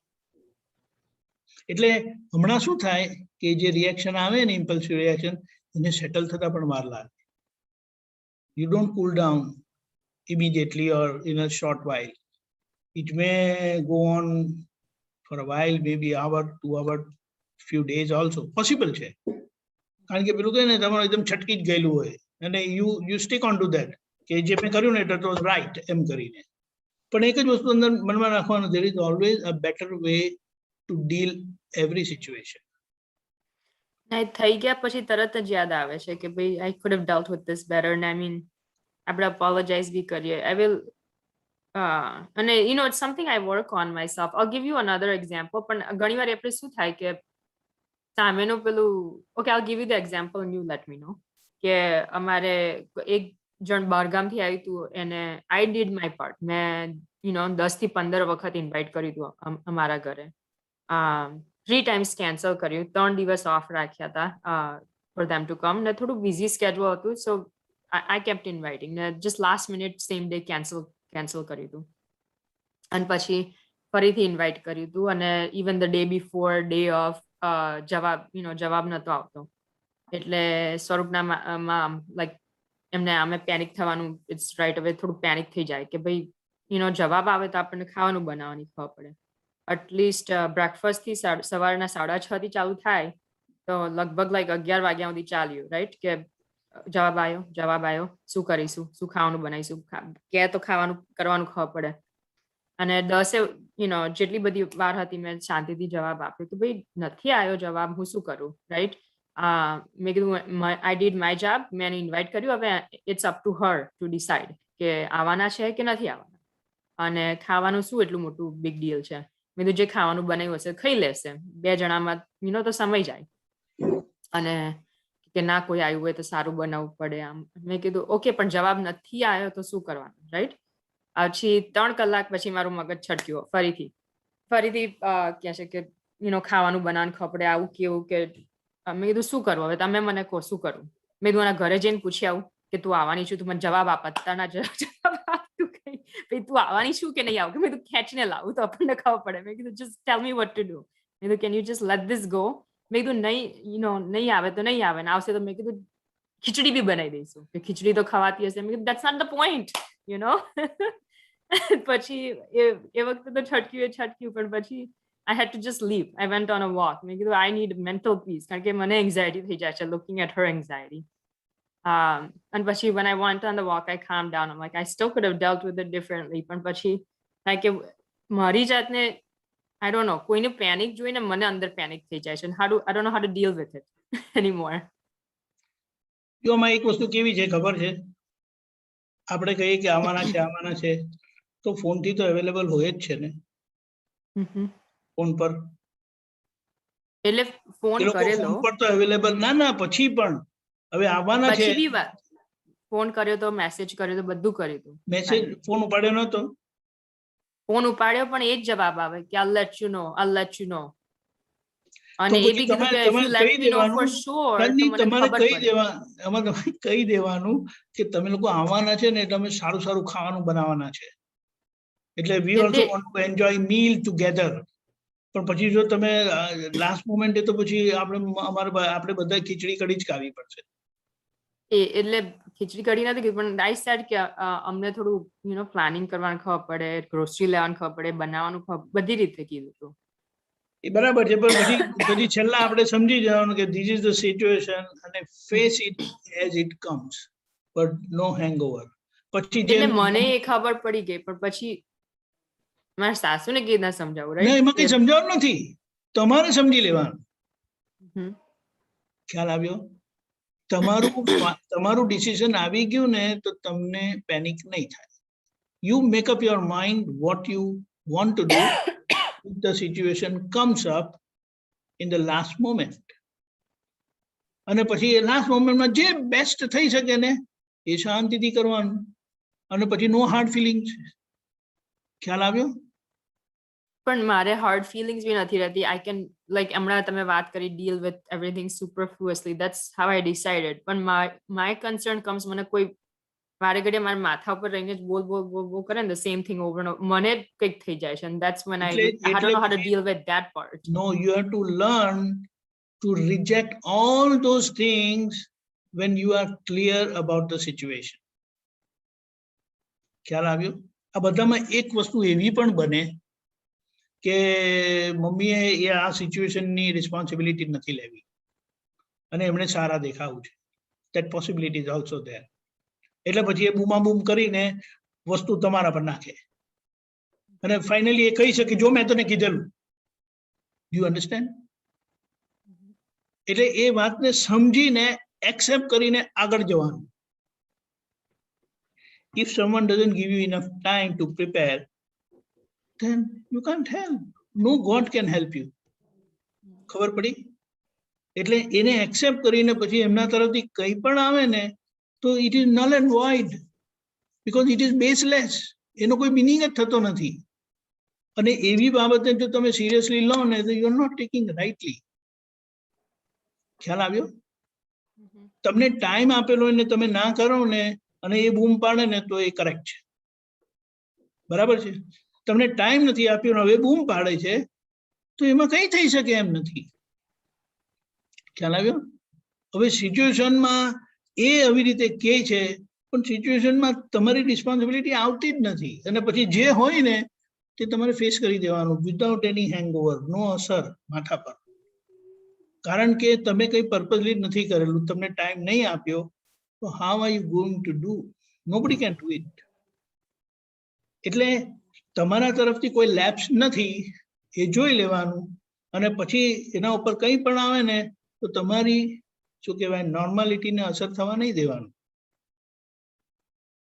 એટલે હમણાં શું થાય કે જે રિએક્શન આવે ને ઇમ્પલ્સિવ રિએક્શન એને સેટલ થતા પણ વાર લાગે you don't cool down immediately or in a short while it may go on for a while maybe hour 2 hour few days also possible છે કારણ કે પેલું કહે ને તમારું એકદમ છટકી જ ગયેલું હોય અને you stick on to that કે જે મેં કર્યું ને it was right એમ કરીને પણ એક જ વસ્તુ અંદર મનમાં રાખવાનું there is always a better way to deal every situation
થઈ ગયા પછી તરત જ યાદ આવે છે કે ભાઈ I could have dealt with this better and I mean આપણે apologize બી કરીએ I will અને you know it's something I work on myself I'll give you another example પણ ઘણીવાર આપણે શું થાય કે સામેનું પેલું okay I'll give you the example and you let me know કે અમારે એક જણ બહારગામથી આવ્યું હતું એને I did my part મેં you know 10 થી 15 વખત ઇન્વાઇટ કર્યું હતું અમારા ઘરે 3 times cancel કર્યું 3 દિવસ ઓફ રાખ્યા હતા for them to come ને થોડું busy schedule હતું so I kept inviting ને just last minute same day cancel કર્યું હતું અને પછી ફરીથી ઇન્વાઇટ કર્યું હતું અને even the day before day of જવાબ નતો આવતો એટલે સ્વરૂપના લાઈક એમને આમે પેનિક થવાનું ઇટ્સ રાઈટ હવે થોડું પેનિક થઈ જાય કે ભાઈ જવાબ આવે તો આપણને ખાવાનું બનાવવાની ખબર પડે એટલીસ્ટ બ્રેકફાસ્ટથી સવારના 6:30 થી ચાલુ થાય તો લગભગ લાઈક 11 વાગ્યા સુધી ચાલ્યું રાઈટ કે જવાબ આવ્યો શું કરીશું, શું ખાવાનું બનાવીશું, કે તો ખાવાનું કરવાનું ખબર પડે. અને 10 જેટલી બધી વાર હતી મેં શાંતિથી જવાબ આપ્યો કે ભાઈ નથી આવ્યો જવાબ, હું શું કરું, રાઈટ. મેં કીધું આઈ ડીડ માય જોબ, મેં એને ઇન્વાઇટ કર્યું, હવે it's up to her to decide કે આવવાના છે કે નથી આવવાના. અને ખાવાનું શું એટલું મોટું બિગ ડીલ છે. મેં કીધું જે ખાવાનું બનાવ્યું હશે ખાઈ લેશે, 2 જણામાં તો સમય જાય. અને કે ના કોઈ આવ્યું હોય તો સારું બનાવવું પડે આમ. મેં કીધું ઓકે, પણ જવાબ નથી આવ્યો તો શું કરવાનું, રાઈટ. પછી 3 કલાક પછી મારું મગજ છટક્યું ફરીથી કહે છે કે ખાવાનું બનાવવાનું ખબર પડે, આવું કેવું કે. મેં કીધું શું કરવું હવે, તમે મને કહો શું કરવું. મેં કીધું એના ઘરે જઈને પૂછી આવું કે તું આવવાની છું, તું મને જવાબ આપ, અત્યારના જવાબ આપ તું કઈ, ભાઈ તું આવવાની છું કે નહીં આવું. કે મેં કીધું ખેંચીને લાવું તો આપણને ખબર પડે. મેં કીધું just tell me what to do. મેં કીધું can you just let this go. મેં કીધું નહીં આવે તો નહીં આવે, ને આવશે તો મેં કીધું ખીચડી બી બનાવી દઈશું, કે ખીચડી તો ખવાતી હશે. મેં કીધું દેટ્સ નોટ ધ પોઈન્ટ. પછી એ વખતે તો છટક્યું પણ પછી I had to just leave. I went on a walk. મેં કીધું I need mental peace, કારણ કે મને એન્ઝાયટી થઈ જાય છે looking at her anxiety. And પછી when I went on the walk, I calmed down. I'm like, I still could have dealt with it differently. પણ પછી like મારી જાતને I don't know, કોઈને પેનિક જોઈને મને અંદર પેનિક થઈ જાય છે. I don't know how to deal with it anymore.
જો આમાં એક વસ્તુ કેવી છે ખબર છે, આપણે કહીએ કે આવવાના છે તો ફોનથી તો અવેલેબલ હોય જ છે ને, ફોન પર.
એટલે ફોન
એ લોકો
કરેલો
ફોન પર તો અવેલેબલ ના પછી પણ હવે આવવાના છે.
પછી બી વાત ફોન કર્યો તો, મેસેજ કર્યો તો, બધું કર્યું હતું.
મેસેજ ફોન ઉપાડ્યો નતો.
ફોન ઉપાડ્યો પણ એ જ જવાબ આવે કે I'll let you know.
તો
અને એ
પછી
બી કીધું કે if
તમારે
you let
કહી
me know for
દેવાનું,
sure તો
નહીં,
મને
તમારે
ખબર
કહી
પડે.
એમાં તમારે કહી દેવાનું કે તમે લોકો આવવાના છે ને, તમે સારું સારું ખાવાનું બનાવવાના છે, એટલે we also want to enjoy meal together. પણ પછી જો તમે લાસ્ટ મોમેન્ટે તો પછી આપણે બધા ખીચડી કઢી જ ખાવી પડશે.
એટલે ખીચડી કઢી નથી કીધું, પણ આઈ સેડ કે અમને થોડું પ્લાનિંગ કરવાનું ખબર પડે, ગ્રોસરી લેવાનું ખબર પડે, બનાવવાનું ખબર, બધી રીતે કીધું હતું.
એ બરાબર છે, પણ પછી છેલ્લા આપણે સમજી જવાનું કે ધીસ ઇઝ ધ સિચ્યુએશન અને face it as it comes, but no hangover. પછી જે
એટલે મને એ ખબર પડી ગઈ, પણ પછી મારા સાસુને કેવી રીતના સમજાવું,
ના, એમાં કઈ
રાઈટ.
સમજાવવાનું નથી, તમારે સમજી લેવાનું. ખ્યાલ આવ્યો? તમારું ડિસિઝન આવી ગયું ને તો તમને પેનિક નહીં થાય. You make up your mind what you want to do if the situation comes up in the last moment. અને પછી એ લાસ્ટ મોમેન્ટમાં જે બેસ્ટ થઈ શકે ને એ શાંતિથી કરવાનું, અને પછી નો હાર્ડ ફિલિંગ્સ. ખ્યાલ આવ્યો?
પણ મારે હાર્ડ ફિલિંગ્સ બી નથી રહેતી. આઈ કેન લાઈક હમણાં તમે વાત કરી deal with everything superfluously, that's how I decided. પણ માય કન્સર્ન કમ્સ, મને કોઈ વારે ઘડીએ મારા માથા ઉપર રહીને જ બોલ કરે ને same thing over and over, મને કંઈક થઈ જાય છે. And that's when I don't know how to deal with that part.
No, you have to learn to reject all those things when you are clear about the situation. ખ્યાલ આવ્યો? આ બધામાં એક વસ્તુ એવી પણ બને કે મમ્મીએ એ આ સિચ્યુએશનની રિસ્પોન્સિબિલિટી નથી લેવી અને એમણે સારા દેખાવું છે. That possibility is also there. એટલે પછી એ બૂમાબૂમ કરીને વસ્તુ તમારા પર નાખે અને ફાઇનલી એ કહી શકે જો મેં તને કીધેલું. You understand? એટલે એ વાતને સમજીને એક્સેપ્ટ કરીને આગળ જવાનું. If someone doesn't give you enough time to prepare, then you can't help. No God can help you. ખબર પડી? એટલે એને એક્સેપ્ટ કરીને પછી એમના તરફથી કંઈ પણ આવે ને તો it is null and void, because it is baseless. એનો કોઈ મિનિંગ જ થતો નથી. અને એવી બાબતને જો તમે સિરિયસલી લો ને તો you are not taking rightly. ખ્યાલ આવ્યો? તમને ટાઈમ આપેલો ને તમે ના કરો ને અને એ બૂમ પાડે ને તો એ કરેક્ટ છે, બરાબર છે. તમને ટાઈમ નથી આપ્યો ને હવે બૂમ પાડે છે તો એમાં કઈ થઈ શકે એમ નથી. ખ્યાલ આવ્યો? હવે સિચ્યુએશનમાં એ આવી રીતે કહે છે પણ સિચ્યુએશનમાં તમારી રિસ્પોન્સિબિલિટી આવતી જ નથી, અને પછી જે હોય ને તે તમારે ફેસ કરી દેવાનું વિધાઉટ એની હેંગઓવર, નો અસર માથા પર. કારણ કે તમે કંઈ પર્પઝલી નથી કરેલું, તમને ટાઈમ નહીં આપ્યો So how are you going to do? Nobody can do it. એટલે તમારા તરફથી કોઈ લેપ્સ નથી એ જોઈ લેવાનું અને પછી એના ઉપર કંઈ પણ આવે ને તો તમારી શું કહેવાય નોર્માલિટીને અસર થવા નહીં દેવાનું.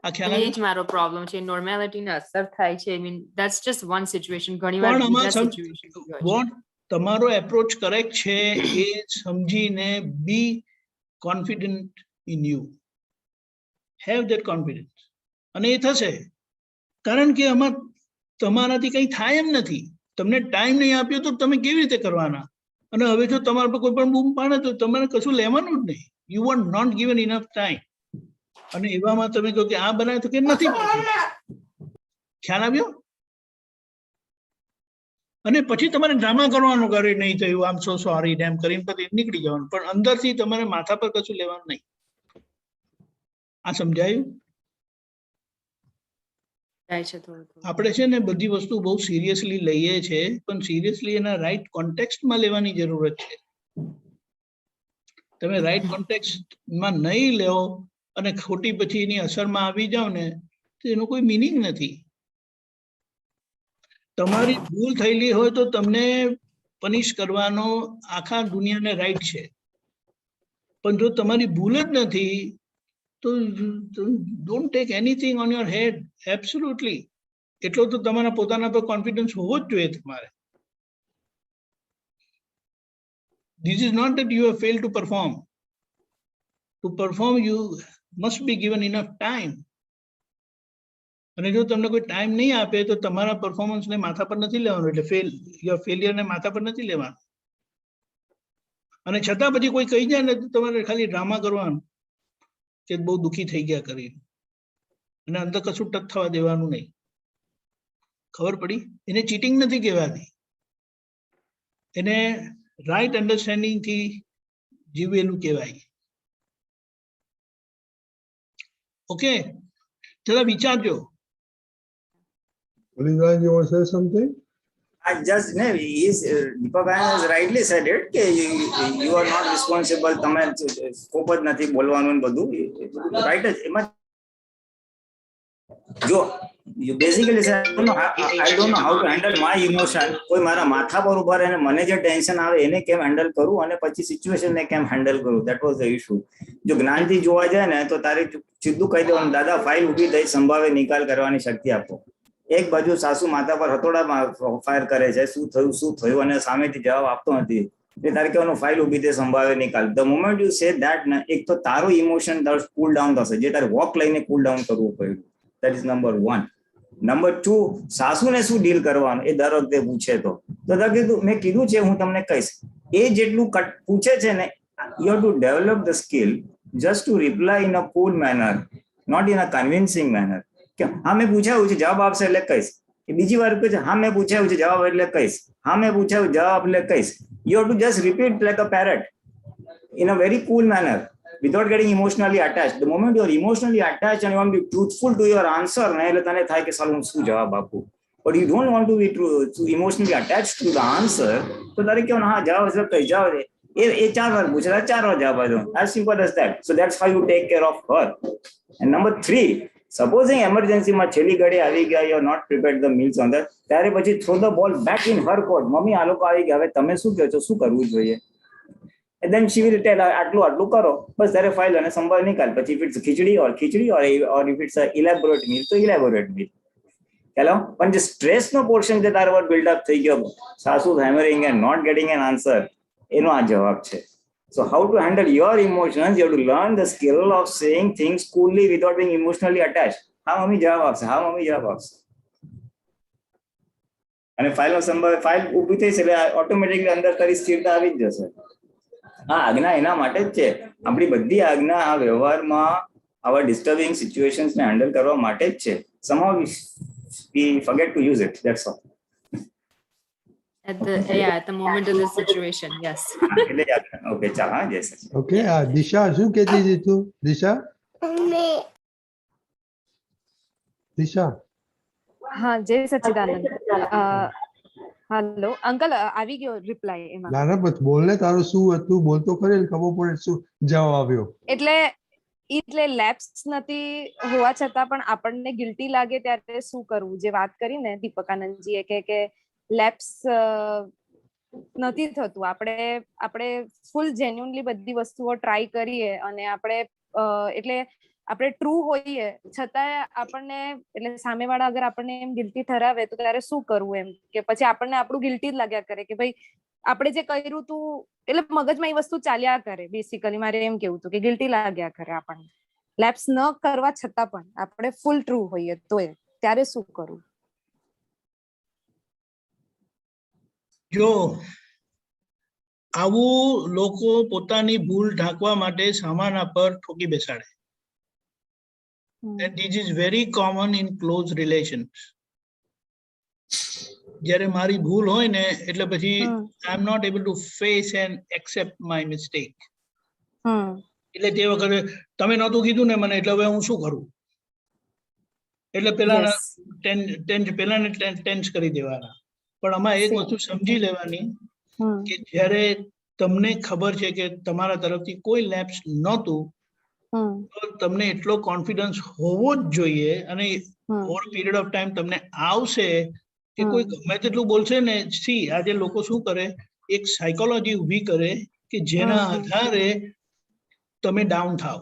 આ ખ્યાલ
એ
આવ્યો?
જ મારો પ્રોબ્લેમ છે નોર્માલિટીને અસર થાય છે I mean that's just one situation ઘણીવાર
પણ આમાં
બીજા સિચ્યુએશન હોય છે.
વોટ તમારો એપ્રોચ કરેક્ટ છે એ સમજીને be confident in you, have that confidence. અને એ થશે કારણ કે આમાં તમારાથી કંઈ થાય એમ નથી. તમને ટાઈમ નહીં આપ્યો તો તમે કેવી રીતે કરવાના? અને હવે જો તમારા પર કોઈ પણ બૂમ પાડે તો તમારે કશું લેવાનું જ નહીં. You want not given enough time. અને એવામાં તમે કહો કે આ બનાવે તો કે નથી બનતું. ખ્યાલ આવ્યો? અને પછી તમારે ડ્રામા કરવાનો કરે નહીં થયું આમ સો સોરી એમ કરીને પછી નીકળી જવાનું, પણ અંદરથી તમારે માથા પર કશું લેવાનું નહીં. આ સમજાયું?
થાય છે થોડું થોડું.
આપણે છે ને બધી વસ્તુ બહુ સિરિયસલી લઈએ છે, પણ સિરિયસલી એના રાઈટ કોન્ટેક્સ્ટમાં લેવાની જરૂરત છે. તમે રાઈટ કોન્ટેક્સ્ટમાં નહીં લ્યો અને ખોટી પછી એની અસરમાં આવી જાઓ ને તો એનો કોઈ મિનિંગ નથી. તમારી ભૂલ થયેલી હોય તો તમને પનિશ કરવાનો આખા દુનિયાને રાઈટ છે, પણ જો તમારી ભૂલ જ નથી તો don't take anything on your head. Absolutely. એટલો તો તમારા પોતાના પર કોન્ફિડન્સ હોવો જ જોઈએ તમારે. This is not that you have failed to perform. To perform you must be given enough time. અને જો તમને કોઈ ટાઈમ નહીં આપે તો તમારા પરફોર્મન્સને માથા પર નથી લેવાનું, એટલે ફેલિયરને માથા પર નથી લેવાનું. અને છતાં પછી કોઈ કહી જાય ને તો તમારે ખાલી ડ્રામા કરવાનું કે બહુ દુઃખી થઈ ગયા કરીને, અને અંદર કશું ટચ થવા દેવાનું નહીં. ખબર પડી? એને ચીટિંગ નથી કહેવાતી, એને રાઈટ અન્ડરસ્ટેન્ડિંગ થી જીવેલું કહેવાય. ઓકે, ચલો વિચારજો.
Mulligan, you want to say something?
I just no, Deepak has rightly said it કે you are not responsible. તમે સ્કોપ જ નથી બોલવાનું ને બધું રાઈટ જ. એમાં જો basically I don't know how to handle my emotion. કોઈ મારા માથા પર ઉભા રહે અને મને જે ટેન્શન આવે એને કેમ હેન્ડલ કરું અને પછી સિચ્યુએશનને કેમ હેન્ડલ કરું, that was the issue. જો જ્ઞાનથી જોવા જાય ને તો તારે સીધું કહી દેવાનું, દાદા ફાઇલ ઊભી થઈ સંભાવે નિકાલ કરવાની શક્તિ આપો. એક બાજુ સાસુ માથા પર હથોડા ફાયર કરે છે, શું થયું અને સામેથી જવાબ આપતો નથી, એ તારે કહેવાનું ફાઇલ ઊભી થઈ સંભાવે નિકાલ. The moment you say that ને એક તો તારો ઇમોશન કૂલ ડાઉન થશે, જે તારે વોક લઈને કૂલ ડાઉન કરવું પડ્યું. That is number 1. નંબર 2, સાસુને શું ડીલ કરવાનું એ દર વખતે પૂછે તો મેં કીધું છે, હું તમને કહીશ, એ જેટલું પૂછે છે ને, you have to develop the skill just to reply in a cool manner, not in a convincing manner. કે હા મેં પૂછાયું છે જવાબ આપશે એટલે કહીશ. એ બીજી વાર કહે છે હા મેં પૂછાયું છે જવાબ એટલે કહીશ, હા મેં પૂછાયું જવાબ એટલે કહીશ. You have two just repeat like a parrot in a very cool manner without getting emotionally attached. The moment you are emotionally attached and you want to be truthful to your answer ને એટલે તને થાય કે સાલું હું શું જવાબ આપું, but you don't want to be emotionally attached to the answer. તો તારે કહેવાનું હા જવાબ એટલે કઈ જવાબ એ 4 વાર પૂછે 4 વાર જવાબ આપો. as simple as that. So that's how you take care of her. And number 3, supposing emergency માં છેલ્લી ઘડી આવી ગયા, you are not prepared the meals on that, ત્યારે પછી throw the ball back in her court. Mummy આ લોકો આવી ગયા, હવે તમે શું કહો છો, શું કરવું જોઈએ? And then she will tell આટલું કરો બસ, ત્યારે ફાઇલ અને સંભાળ નિકાલ. પછી if it's khichdi or if it's a elaborate meal તો elaborate meal. હેલો, પણ જે સ્ટ્રેસ નો પોર્શન જે તારા પર બિલ્ડ અપ થઈ ગયો, સાસુ hammering and not getting an answer, એનો આ જવાબ છે. So how to handle your emotions, you have to learn the skill of saying things coolly without being emotionally attached. હા મમ્મી જવાબ આપશે, હા મમ્મી જવાબ આપશે. અને ફાઇલ ઊભી થઈ એટલે ઓટોમેટિકલી અંદર તારી સ્થિરતા આવી જ જશે. આ આજ્ઞા એના માટે જ છે. આપણી બધી આજ્ઞા આ વ્યવહારમાં આવા ડિસ્ટર્બિંગ સિચ્યુએશન્સને હેન્ડલ કરવા માટે જ છે. somehow we forget to use it, that's all.
At the moment of the situation, yes.
Okay, ચાલ હા જય સચિન.
Okay, દિશા શું કહેતી હતી તું? દિશા
હા જય સચ્ચિદાનંદ. હેલો અંકલ, આવી ગયો રિપ્લાય એમાં.
ના બસ બોલ ને, તારું શું હતું બોલતો ખરી, ખબર પડે શું જવાબ આવ્યો.
એટલે એટલે લેપ્સ નથી હોવા છતાં પણ આપણને ગિલ્ટી લાગે ત્યારે શું કરવું, જે વાત કરી ને દીપકાનંદજીએ કે લેપ્સ નથી થતું, આપણે ફૂલ જેન્યુઅનલી બધી વસ્તુઓ ટ્રાય કરીએ અને આપણે એટલે આપણે ટ્રુ હોઈએ છતાં આપણને એટલે સામેવાળા અગર આપણને એમ ગિલ્ટી ઠરાવે તો ત્યારે શું કરવું, એમ કે પછી આપણને આપણું ગિલ્ટી જ લાગ્યા કરે કે ભાઈ આપણે જે કર્યું તું, એટલે મગજમાં એ વસ્તુ ચાલ્યા કરે. બેસિકલી મારે એમ કેવું હતું કે ગિલ્ટી લાગ્યા કરે આપણને લેપ્સ ન કરવા છતાં પણ આપણે ફૂલ ટ્રુ હોઈએ તો ત્યારે શું કરવું?
જો આવું લોકો પોતાની ભૂલ ઢાંકવા માટે સામાના પર ઠોકી બેસાડે. And this is very common in close relations. જ્યારે મારી ભૂલ હોય ને એટલે પછી I am not able to face and accept my mistake. એટલે તે વખતે તમે નહોતું કીધું ને મને, એટલે હવે હું શું કરું? એટલે પેલાને ટેન્સ કરી દેવાના. પણ આમાં એક વસ્તુ સમજી લેવાની કે જ્યારે તમને ખબર છે કે તમારા તરફથી કોઈ લેપ્સ નહોતું, તો તમને એટલો કોન્ફિડન્સ હોવો જ જોઈએ અને ઓવર પીરિયડ ઓફ ટાઈમ તમને આવશે કે કોઈ ગમે તેટલું બોલશે ને. સી આજે લોકો શું કરે, એક સાયકોલોજી ઊભી કરે કે જેના આધારે તમે ડાઉન થાવ.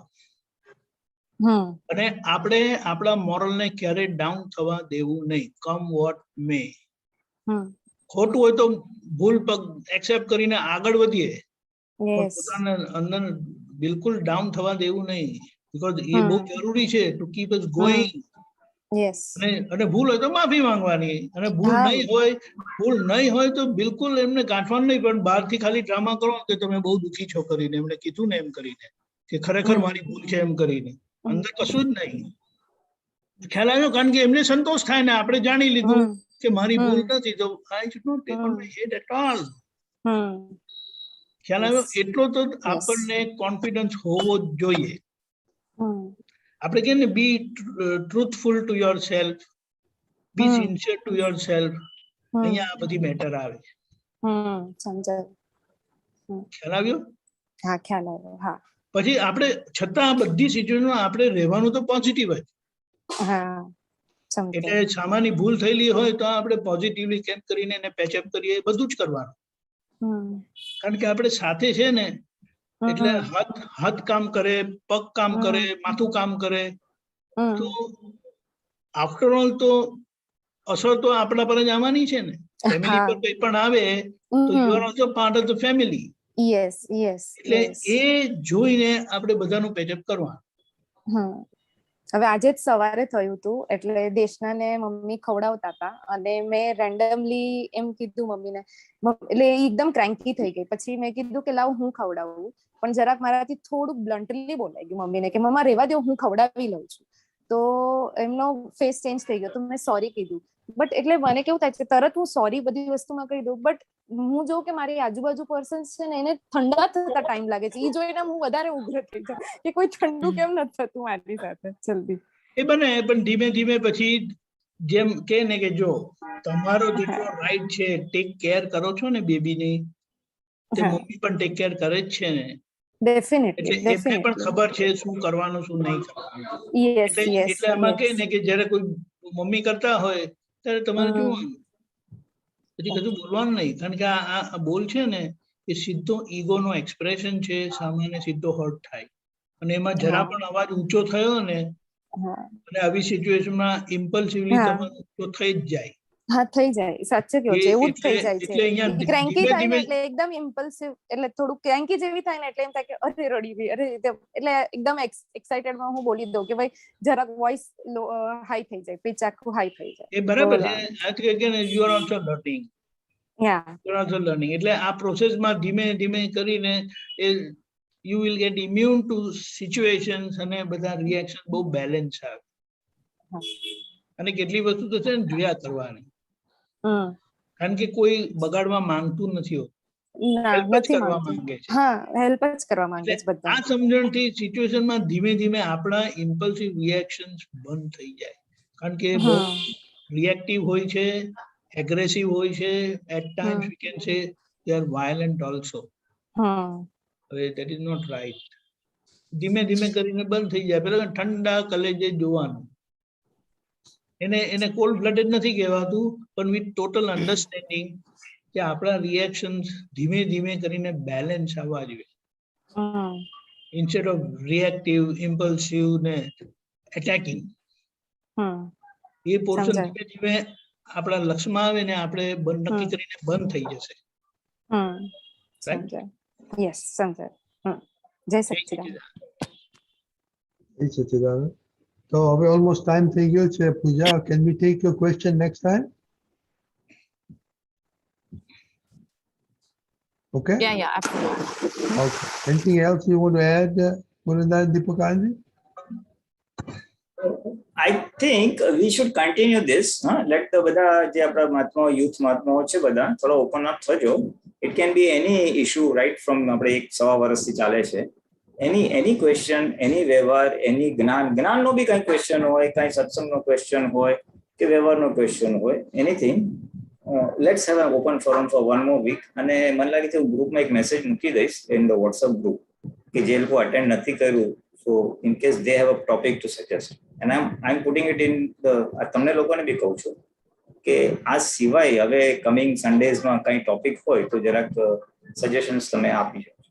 અને આપણે આપણા મોરલને ક્યારે ડાઉન થવા દેવું નહીં, કમ વોટ મે. ખોટું હોય તો ભૂલ એક્સેપ્ટ કરીને આગળ વધીએ, પોતાના અંદર બિલકુલ ડાઉન થવા દેવું નહીં, બીકોઝ એ બહુ જરૂરી છે ટુ કીપ અસ ગોઈંગ. અને ભૂલ હોય તો માફી માંગવાની, અને ભૂલ નહીં હોય તો બિલકુલ એમને ગાંઠવાનું નહીં, પણ બહારથી ખાલી ડ્રામા કરો કે તમે બહુ દુઃખી છો કરીને, એમને કીધું ને એમ કરીને કે ખરેખર મારી ભૂલ છે એમ કરીને, અંદર કશું જ નહીં. ખ્યાલ આવ્યો? કારણ કે એમને સંતોષ થાય ને આપણે જાણી લીધું કે મારી ભૂલ નથી, તો I should not take on my head at all. ખ્યાલ આવ્યો? એટલો તો આપણને કોન્ફિડન્સ હોવો જ જોઈએ. આપણે કહીએ ને be truthful to yourself, be sincere to yourself. અહીંયા આ બધી મેટર આવે. ખ્યાલ આવ્યો?
હા, ખ્યાલ આવ્યો. હા.
પછી આપણે છતાં આ બધી સિચ્યુએશનમાં આપણે રહેવાનું તો પોઝિટિવ જ. એટલે સામાન્ય ભૂલ થયેલી હોય તો આપણે પોઝિટિવલી કેમ કરીને એને પેચઅપ કરીએ, બધું જ કરવાનું. કારણ કે આપણે સાથે છે ને, એટલે હાથ કામ કરે, પગ કામ કરે, માથું કામ કરે, તો આફ્ટર ઓલ તો અસર તો આપણા પર જ આવવાની છે ને. ફેમિલી પર કંઈ પણ આવે તો you are also part of the family. એટલે એ જોઈને આપણે બધાનું પેચઅપ કરવાનું.
હવે આજે જ સવારે થયું હતું, એટલે દેશનાને મમ્મી ખવડાવતા હતા અને મેં રેન્ડમલી એમ કીધું મમ્મીને, એટલે એકદમ ક્રેન્કી થઈ ગઈ. પછી મેં કીધું કે લાવ હું ખવડાવું, પણ જરાક મારાથી થોડુંક બ્લન્ટલી બોલાઈ ગયું મમ્મીને કે મમ્મા રહેવા દો, હું ખવડાવી લઉં છું. તો એમનો ફેસ ચેન્જ થઈ ગયો, તો મેં સોરી કીધું. બટ એટલે મને કેવું થાય છે, તરત હું સોરી બધી વસ્તુમાં કહી દઉં, બટ હું જોઉં કે મારી આજુબાજુ પર્સન્સ છે ને, એને ઠંડા થતા ટાઈમ લાગે છે. એ જોઈને હું વધારે ઉગ્ર થઈ જાઉં કે કોઈ ઠંડુ કેમ નથી થતું મારી સાથે જલ્દી.
એ બને, પણ ધીમે ધીમે પછી જેમ કે ને કે જો તમારો જેટલો રાઈટ છે ટેક કેર કરો છો ને બેબીની, તે મમ્મી પણ ટેક કેર કરે જ છે ને. એટલે એમને પણ ખબર છે શું કરવાનું શું નહીં કરવાનું. એટલે આમાં કે ને કે જયારે કોઈ મમ્મી કરતા હોય ત્યારે તમારે જોવાનું, પછી કશું બોલવાનું નહીં. કારણ કે આ બોલ છે ને એ સીધો ઈગોનો એક્સપ્રેશન છે, સામાન્ય સીધો હર્ટ થાય. અને એમાં જરા પણ અવાજ ઊંચો થયો ને, અને આવી સિચ્યુએશનમાં ઇમ્પલ્સિવલી તમારો તો થઈ જ જાય.
હા, થઈ જાય. સાચે કહો છો, એવું જ થઈ જાય છે.
એટલે અહીંયા
ક્રેન્કી થાય ને એટલે એકદમ ઇમ્પલ્સિવ, એટલે થોડું ક્રેન્કી જેવી થાય ને એટલે એમ થાય કે અરે રડી ગઈ, અરે એટલે એકદમ એક્સાઇટેડમાં હું બોલી દઉં કે ભાઈ જરાક વોઇસ હાઈ થઈ જાય, પિચ આખું હાઈ થઈ જાય.
એ બરાબર છે. આજ કે you are also learning. You are also learning. એટલે આ પ્રોસેસમાં ધીમે ધીમે કરીને એ you will get immune to situations, અને બધા રિએક્શન બહુ બેલેન્સ આવે. અને કેટલી વસ્તુ તો છે ને જોયા કરવાની, કારણ કે કોઈ બગાડવા માંગતું નથી હોતું, હેલ્પ જ કરવા માંગે છે. આ સમજણથી સિચ્યુએશનમાં ધીમે ધીમે આપણા ઇમ્પલ્સિવ રિએક્શન્સ બંધ થઈ જાય. કારણ કે બહુ રિએક્ટિવ હોય છે, એગ્રેસિવ હોય છે, at times we can say they are violent also. હવે ધેટ ઇઝ નોટ રાઈટ. ધીમે ધીમે કરીને બંધ થઈ જાય. પેલા ઠંડા કલેજે જોવાનું. એને કોલ્ડ બ્લડેડ નથી કહેવાતું, પણ વિથ ટોટલ અન્ડરસ્ટેન્ડિંગ કે આપણા રિએક્શન્સ ધીમે ધીમે કરીને બેલેન્સ આવવા જોઈએ.
હમ
ઇન્સ્ટેડ ઓફ રિએક્ટિવ, ઇમ્પલ્સિવ ને એટેકિંગ.
હમ
એ પોર્શન
સમજાય.
ધીમે ધીમે આપણા લક્ષમાં આવે ને આપણે નક્કી કરીને બંધ થઈ જશે.
હમ
Right?
સમજાય. યસ સમજાય. જય સચ્ચિદાનંદ.
જય સચ્ચિદાનંદ. તો હવે ઓલમોસ્ટ ટાઈમ થઈ ગયો છે. Puja, can we take your question next time? Okay?
Yeah, absolutely.
Okay. Anything else you want to add, Murugan Deepakanji?
I think we should continue this. Let the બધા જે આપણા મહાત્માઓ, youth મહાત્માઓ છે બધા થોડો ઓપન અપ થજો. It can be any issue right from આપણે 1.25 વર્ષથી ચાલે છે. Any question, any વ્યવહાર, any જ્ઞાનનો બી કઈ ક્વેશ્ચન હોય, કઈ સત્સંગનો ક્વેશ્ચન હોય કે વ્યવહારનો ક્વેશ્ચન હોય, anything. Let's have an open forum for 1 more week. અને મને લાગે છે હું ગ્રુપમાં એક મેસેજ મૂકી દઈશ in the WhatsApp group કે જે લોકો અટેન્ડ નથી કર્યું, so in case they have a topic to suggest, and I'm putting it in the તમને લોકોને બી કહું છું કે આ સિવાય હવે કમિંગ સન્ડેઝમાં કઈ ટોપિક હોય તો જરાક સજેશન્સ તમે આપી શકો.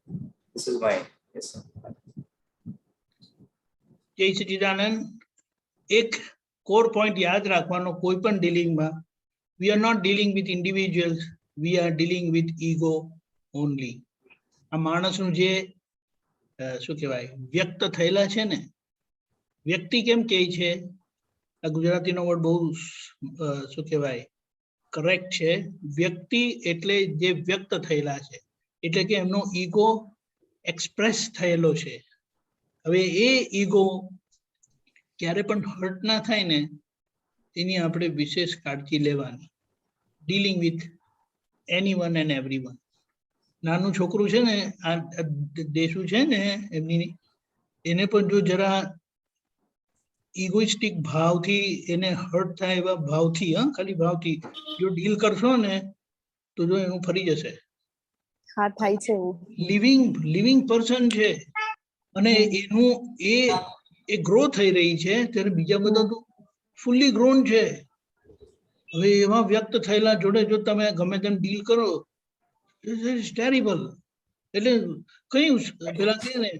This is my yes sir.
જય સચ્ચિદાનંદ. એક કોર પોઈન્ટ યાદ રાખવાનો કોઈ પણ ડીલિંગમાં, we are not dealing with individuals, we are dealing with ego only. આ માણસનું જે શું કહેવાય વ્યક્ત થયેલા છે ને, વ્યક્તિ કેમ કહે છે, આ ગુજરાતીનો વર્ડ બહુ શું કહેવાય કરેક્ટ છે. વ્યક્તિ એટલે જે વ્યક્ત થયેલા છે, એટલે કે એમનો ઈગો એક્સપ્રેસ થયેલો છે. હવે એ ઈગો ક્યારે પણ હર્ટ ના થાય ને એની આપણે વિશેષ કાળજી લેવાની. Dealing with anyone and everyone. નાનું છોકરું છે ને, આ દેશું છે ને એમની, એને પણ જો જરા ઇગોઇસ્ટિક ભાવથી એને હર્ટ થાય એવા ભાવથી, ખાલી ભાવથી જો ડીલ કરશો ને તો જો એનું ફરી જશે.
હા થાય છે એવું.
લિવિંગ પર્સન છે અને એનું એ ગ્રો થઈ રહી છે, ત્યારે બીજા બધા તો ફુલ્લી ગ્રોન છે. હવે એમાં વ્યક્ત થયેલા જોડે જો તમે ગમે તેમ ડીલ કરો, ઇટ્સ ટેરિબલ. એટલે કયું પેલા કહે ને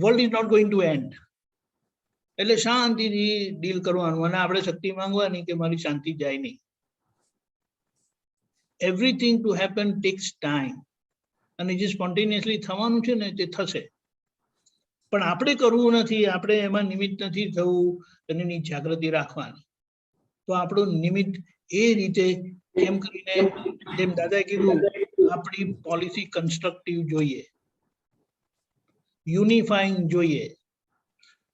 world is not going to end. એટલે શાંતિથી ડીલ કરવાનું અને આપણે શક્તિ માંગવાની કે મારી શાંતિ જાય નહીં. Everything to happen tax time. અને જે સ્પોન્ટેનિયસલી થવાનું છે ને તે થશે, પણ આપણે કરવું નથી, આપણે એમાં નિમિત્ત નથી થવું, એની જાગૃતિ રાખવાની. તો આપણું નિમિત્ત એ રીતે કેમ કરીને, જેમ દાદાએ કીધું, આપણી પોલિસી કન્સ્ટ્રક્ટિવ જોઈએ, યુનિફાઈંગ જોઈએ,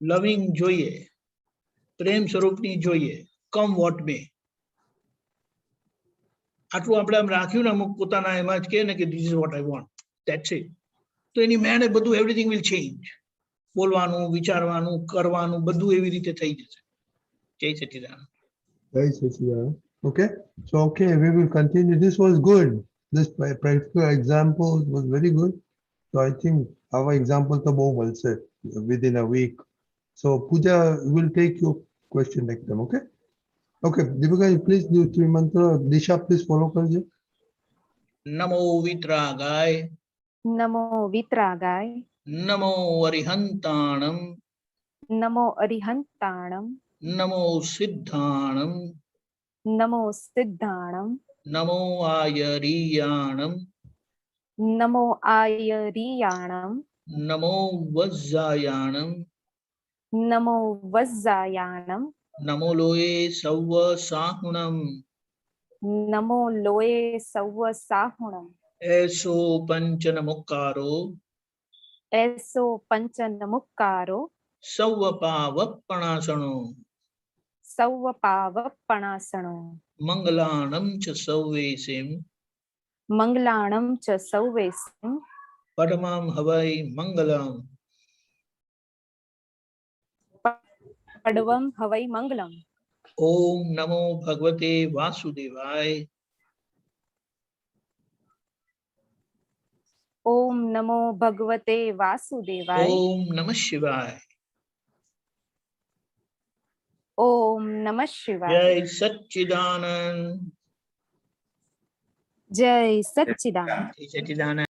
લવિંગ જોઈએ, પ્રેમ સ્વરૂપની જોઈએ, કમ વોટ મે. આટલું આપણે આમ રાખ્યું ને, અમુક પોતાના એમાં જ કહે ને કે this is what I want, that's it. તો એની મેળે બધું એવરીથિંગ વિલ ચેન્જ. બોલવાનું, વિચારવાનું, કરવાનું બધું એવી રીતે થઈ જશે. જય સચ્ચિદાનંદ.
Jai Sachidana. Okay. So, okay, we will continue. This was good. This practical example was very good. So, I think our example to both will say within a week. So, Pooja will take your question next time. Okay. Okay. Deepika, please do 3 mantra. Disha, please follow. Karje.
નમો વિતરાગાય,
નમો વિતરાગાય,
નમો અરિહંતાણમ,
નમો અરિહંતાણમ,
નમો સિદ્ધાણમ,
નમો સિદ્ધાણમ,
નમો આયરીયાણમ,
નમો આયરીયાણમ,
નમો વજ્જાયાણમ,
નમો વજ્જાયાણમ,
નમો લોએ સૌવ સાહુણમ,
નમો લોએ સૌવ સાહુણમ,
એસો પંચનમુક્કારો,
એસો પંચનમુક્કારો,
સૌવ પાવપણાસણો,
સૌવ પાવપણાસણો,
મંગલાણમ ચ સૌવેસિમ,
મંગલાણમ ચ સૌવેસિમ,
પરમામ હવૈ મંગલમ.
પડવમ હવૈ મંગલમ.
ઓમ નમો ભગવતે વાસુદેવાય.
ઓમ નમો ભગવતે વાસુદેવાય.
ઓમ નમઃ શિવાય.
ઓમ નમઃ શિવાય.
જય સચ્ચિદાનંદ.
જય સચ્ચિદાનંદ.
જય સચ્ચિદાનંદ.